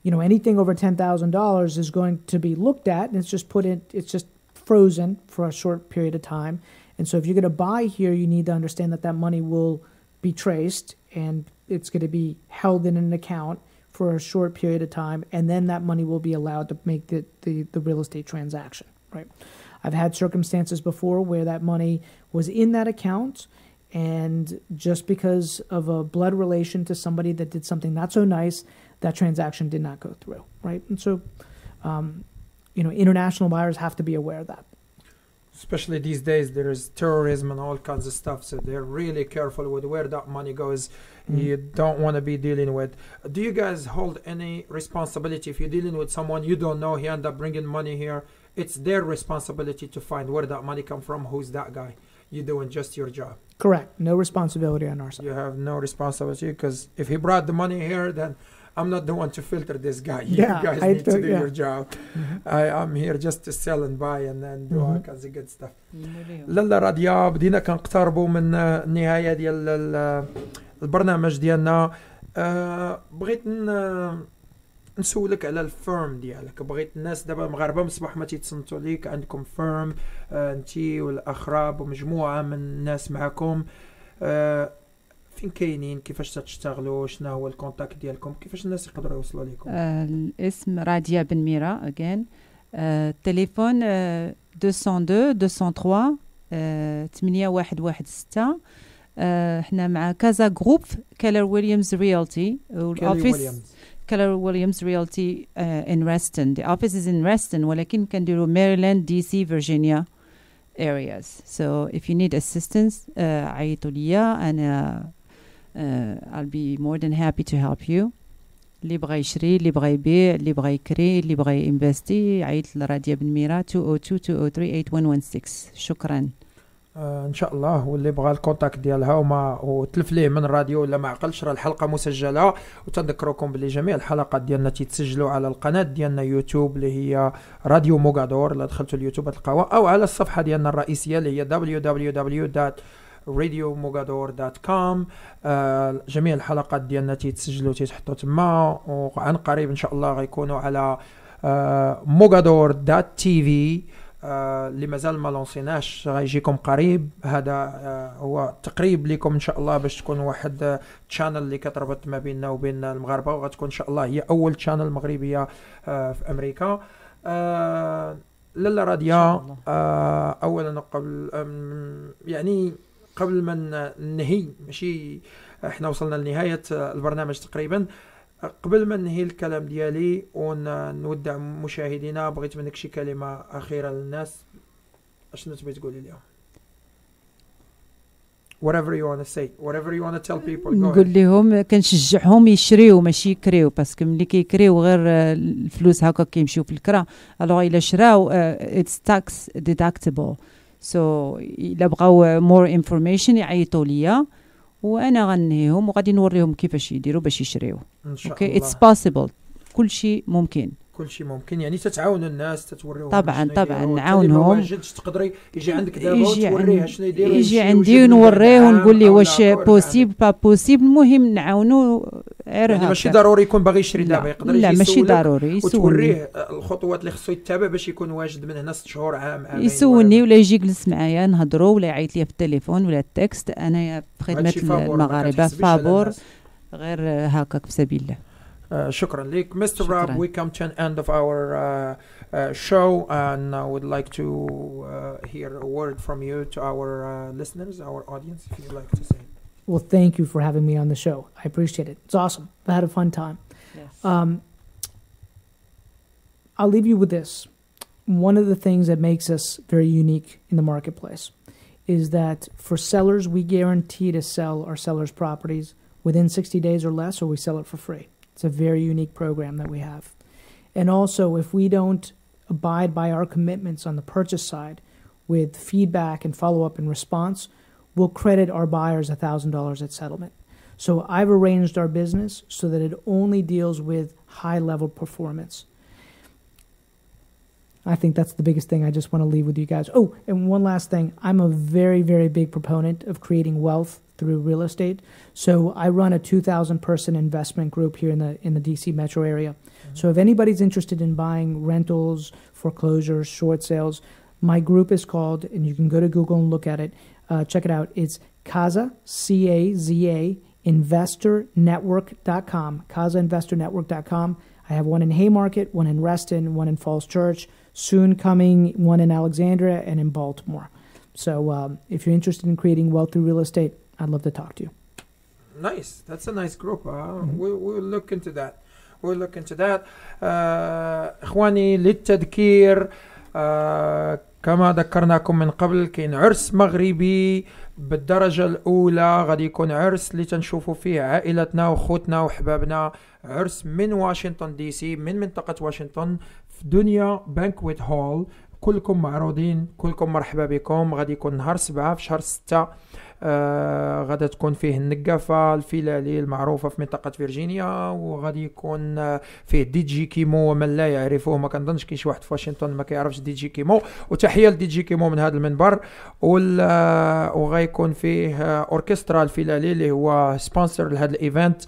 you know, anything over $10,000 is going to be looked at, and it's just put in, it's just frozen for a short period of time. And so if you're going to buy here, you need to understand that that money will be traced and it's going to be held in an account for a short period of time, and then that money will be allowed to make the real estate transaction, right? I've had circumstances before where that money was in that account, and just because of a blood relation to somebody that did something not so nice, that transaction did not go through, right? And so, you know, international buyers have to be aware of that. Especially these days, there is terrorism and all kinds of stuff, so they're really careful with where that money goes. You don't want to be dealing with. Do you guys hold any responsibility if you're dealing with someone you don't know, he end up bringing money here? It's their responsibility to find where that money come from, who's that guy. You're doing just your job. Correct. No responsibility on our side. You have no responsibility, because if he brought the money here, then I'm not the one to filter this guy. You guys need to do your job. I'm here just to sell and buy and then do all kinds of good stuff. لالا راضية، بدينا كنقتربوا من النهاية ديال البرنامج ديالنا. بغيت نسولك على الفيرم ديالك. بغيت الناس دابا المغاربه مصباح ما تيتصنتوا ليك، عندكم فيرم انتي والاخراب ومجموعه من الناس معكم. فين كاينين؟ كيفاش تشتغلوا؟ شنو هو الكونتاكت ديالكم؟ كيفاش الناس يقدروا يوصلوا لكم؟ الاسم راضية بنميرة again. تليفون 202 203 8116. احنا مع كازا جروب كيلر ويليامز ريالتي، والاوفيس كيلر ويليامز ريالتي in Reston. The office is in Reston، ولكن كنديروا Maryland, DC, Virginia areas. So if you need assistance, عيطوا ليا. أنا I'll be more than happy to help you. اللي بغى يشري، اللي بغى يبيع، اللي بغى يكري، اللي بغى ينفستي، عيط لراضية بنميرة 202-203-8116. شكرا. ان شاء الله. واللي بغى الكونتاكت ديالها وتلف ليه من الراديو ولا ما عقلش، راه الحلقه مسجله. وتذكركم بلي جميع الحلقات ديالنا تيتسجلوا على القناه ديالنا يوتيوب اللي هي راديو موغادور. الا دخلتوا اليوتيوب تلقاوها، او على الصفحه ديالنا الرئيسيه اللي هي www.radiomogador.com. جميع الحلقات ديالنا تيتسجلوا تيتحطوا تما، وعن قريب ان شاء الله غيكونوا على mogador.tv. اللي مازال ما لونسيناش غيجيكم قريب. هذا هو تقريب لكم ان شاء الله، باش تكون واحد تشانل اللي كتربط ما بيننا وبين المغاربه، وغتكون ان شاء الله هي اول تشانل مغربيه في امريكا. لالا راضية، اولا قبل يعني قبل ما ننهي، ماشي احنا وصلنا لنهايه البرنامج تقريبا، قبل ما ننهي الكلام ديالي ونودع مشاهدينا، بغيت منك شي كلمه اخيره للناس. اشنو تبغي تقولي لهم؟ whatever you want to say, whatever you want to tell people. نقول لهم كنشجعهم يشريو ماشي يكريو، باسكو ملي كيكريو غير الفلوس هكا كيمشيو في الكرا، الوغ الا شراو it's tax deductible. so الا بغاو more information يعيطوا ليا وانا غنهيهم وغادي نوريهم كيفاش يديروا باش يشريو. ان شاء الله. it's possible. كل شيء ممكن. كل شيء ممكن، يعني تتعاونوا الناس، تتوريهم طبعا نعاونهم. نعاونهم. تقدري يجي عندك دابا وتوريه شنو يديروا، يجي عندي ونوريه ونقول لي واش بوسيبل با بوسيبل. المهم نعاونوا. يعني ماشي ضروري يكون باغي يشري دابا، يقدر يجي لا ماشي ضروري وتوريه الخطوات اللي خصو يتبع باش يكون واجد من هنا 6 شهور عام يسولني ولا يجي يجلس معايا نهضروا ولا يعيط لي في التليفون ولا التكست. انايا في خدمه المغاربه فابور غير هكاك في سبيل الله. شكرا لك Mr. Rob. We come to an end of our show and I would like to hear a word from you to our listeners, our audience, if you'd like to say. Well, thank you for having me on the show. I appreciate it. It's awesome. I had a fun time. Yes. I'll leave you with this. One of the things that makes us very unique in the marketplace is that for sellers, we guarantee to sell our sellers' properties within 60 days or less, or we sell it for free. It's a very unique program that we have. And also, if we don't abide by our commitments on the purchase side with feedback and follow-up and response, we'll credit our buyers $1,000 at settlement. So I've arranged our business so that it only deals with high-level performance. I think that's the biggest thing I just want to leave with you guys. Oh, and one last thing. I'm a very, very big proponent of creating wealth through real estate. So I run a 2,000-person investment group here in the DC metro area. Mm-hmm. So if anybody's interested in buying rentals, foreclosures, short sales, my group is called, and you can go to Google and look at it, check it out. It's CAZA, C-A-Z-A, investornetwork.com, CAZAinvestornetwork.com. I have one in Haymarket, one in Reston, one in Falls Church, soon coming one in Alexandria and in Baltimore. So if you're interested in creating wealth through real estate, I'd love to talk to you. Nice. That's a nice group. We'll look into that. We'll look into that. إخواني للتذكير كما ذكرناكم من قبل كاين عرس مغربي بالدرجة الأولى، غادي يكون عرس اللي تنشوفوا فيه عائلتنا وخوتنا وحبابنا، عرس من واشنطن دي سي، من منطقة واشنطن في دنيا بانكويت هول. كلكم معروضين، كلكم مرحبا بكم. غادي يكون نهار 7 في شهر 6. غادا تكون فيه النقافة الفلالي المعروفة في منطقة فيرجينيا، وغادي يكون فيه دي جي كيمو ومن لا يعرفوه. ما كنظنش كاين شي واحد في واشنطن ما كيعرفش دي جي كيمو، وتحية لدي جي كيمو من هذا المنبر. وغيكون فيه اوركسترا الفلالي اللي هو سبونسر لهذا الايفنت،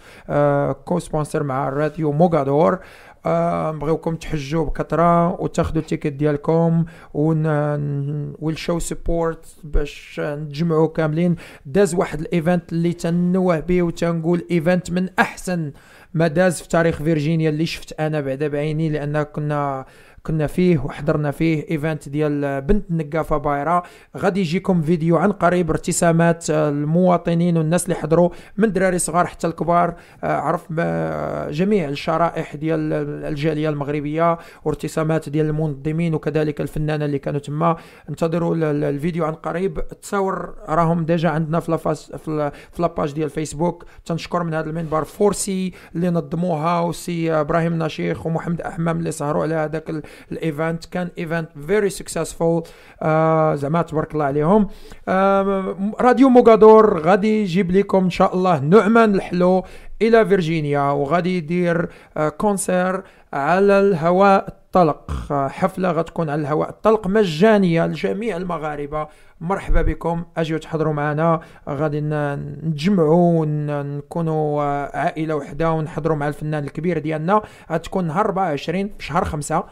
كو سبونسر مع راديو موغادور. بغيوكم تحجوا بكثره وتاخذوا التيكت ديالكم والشو سبورت باش نتجمعوا كاملين. داز واحد الايفنت اللي تنوه به وتنقول ايفنت من احسن ما داز في تاريخ فيرجينيا اللي شفت انا بعدا بعيني، لان كنا فيه وحضرنا فيه ايفنت ديال بنت النقافه بايره. غادي يجيكم فيديو عن قريب ارتسامات المواطنين والناس اللي حضروا من دراري صغار حتى الكبار، عرف جميع الشرائح ديال الجاليه المغربيه وارتسامات ديال المنظمين وكذلك الفنانه اللي كانوا تما. انتظروا الفيديو عن قريب. التصاور راهم ديجا عندنا في لاباج ديال فيسبوك. تنشكر من هذا المنبر فورسي اللي نظموها، وسي ابراهيم نشيخ ومحمد احمام اللي سهروا على هذاك الايفنت. كان ايفنت فيري سكسسفول، زعما تبارك الله عليهم. راديو موغادور غادي يجيب لكم ان شاء الله نعمان الحلو الى فيرجينيا، وغادي يدير كونسير على الهواء الطلق. حفله غتكون على الهواء الطلق مجانيه لجميع المغاربه. مرحبا بكم، اجيو تحضروا معنا. غادي نتجمعوا ونكونوا عائله وحده ونحضروا مع الفنان الكبير ديالنا. غتكون نهار 24 في شهر 5.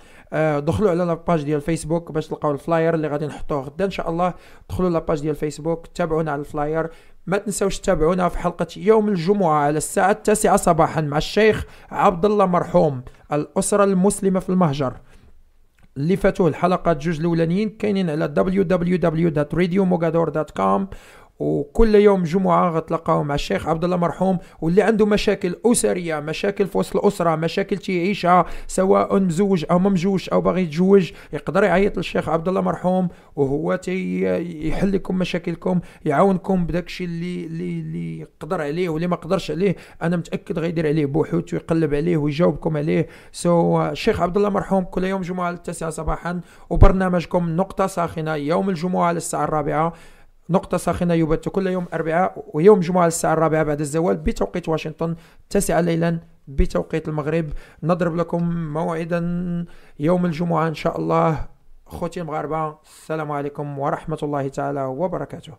دخلوا على لاباج ديال فيسبوك باش تلقاو الفلاير اللي غادي نحطوه غدا ان شاء الله. دخلوا لاباج ديال فيسبوك، تابعونا على الفلاير. ما تنساوش تتابعونا في حلقة يوم الجمعة على الساعة 9 صباحا مع الشيخ عبد الله مرحوم، الأسرة المسلمة في المهجر. اللي فاتوه الحلقات جوج الاولانيين كاينين على www.radiomogador.com. وكل يوم جمعة غتلقاو مع الشيخ عبد الله مرحوم. واللي عنده مشاكل أسرية، مشاكل في وسط الأسرة، مشاكل تيعيشها سواء مزوج أو ممجوج أو باغي يتزوج، يقدر يعيط للشيخ عبد الله مرحوم وهو يحل لكم مشاكلكم، يعاونكم بداكشي اللي يقدر عليه واللي ما قدرش عليه. أنا متأكد غيدير عليه بوحوت ويقلب عليه ويجاوبكم عليه. الشيخ عبد الله مرحوم كل يوم جمعة على 9 صباحا. وبرنامجكم نقطة ساخنة يوم الجمعة على الساعة 4. نقطة ساخنة يبث كل يوم 4 ويوم جمعة الساعة 4 بعد الزوال بتوقيت واشنطن، 9 ليلا بتوقيت المغرب. نضرب لكم موعدا يوم الجمعة إن شاء الله. أخوتي المغاربة، السلام عليكم ورحمة الله تعالى وبركاته.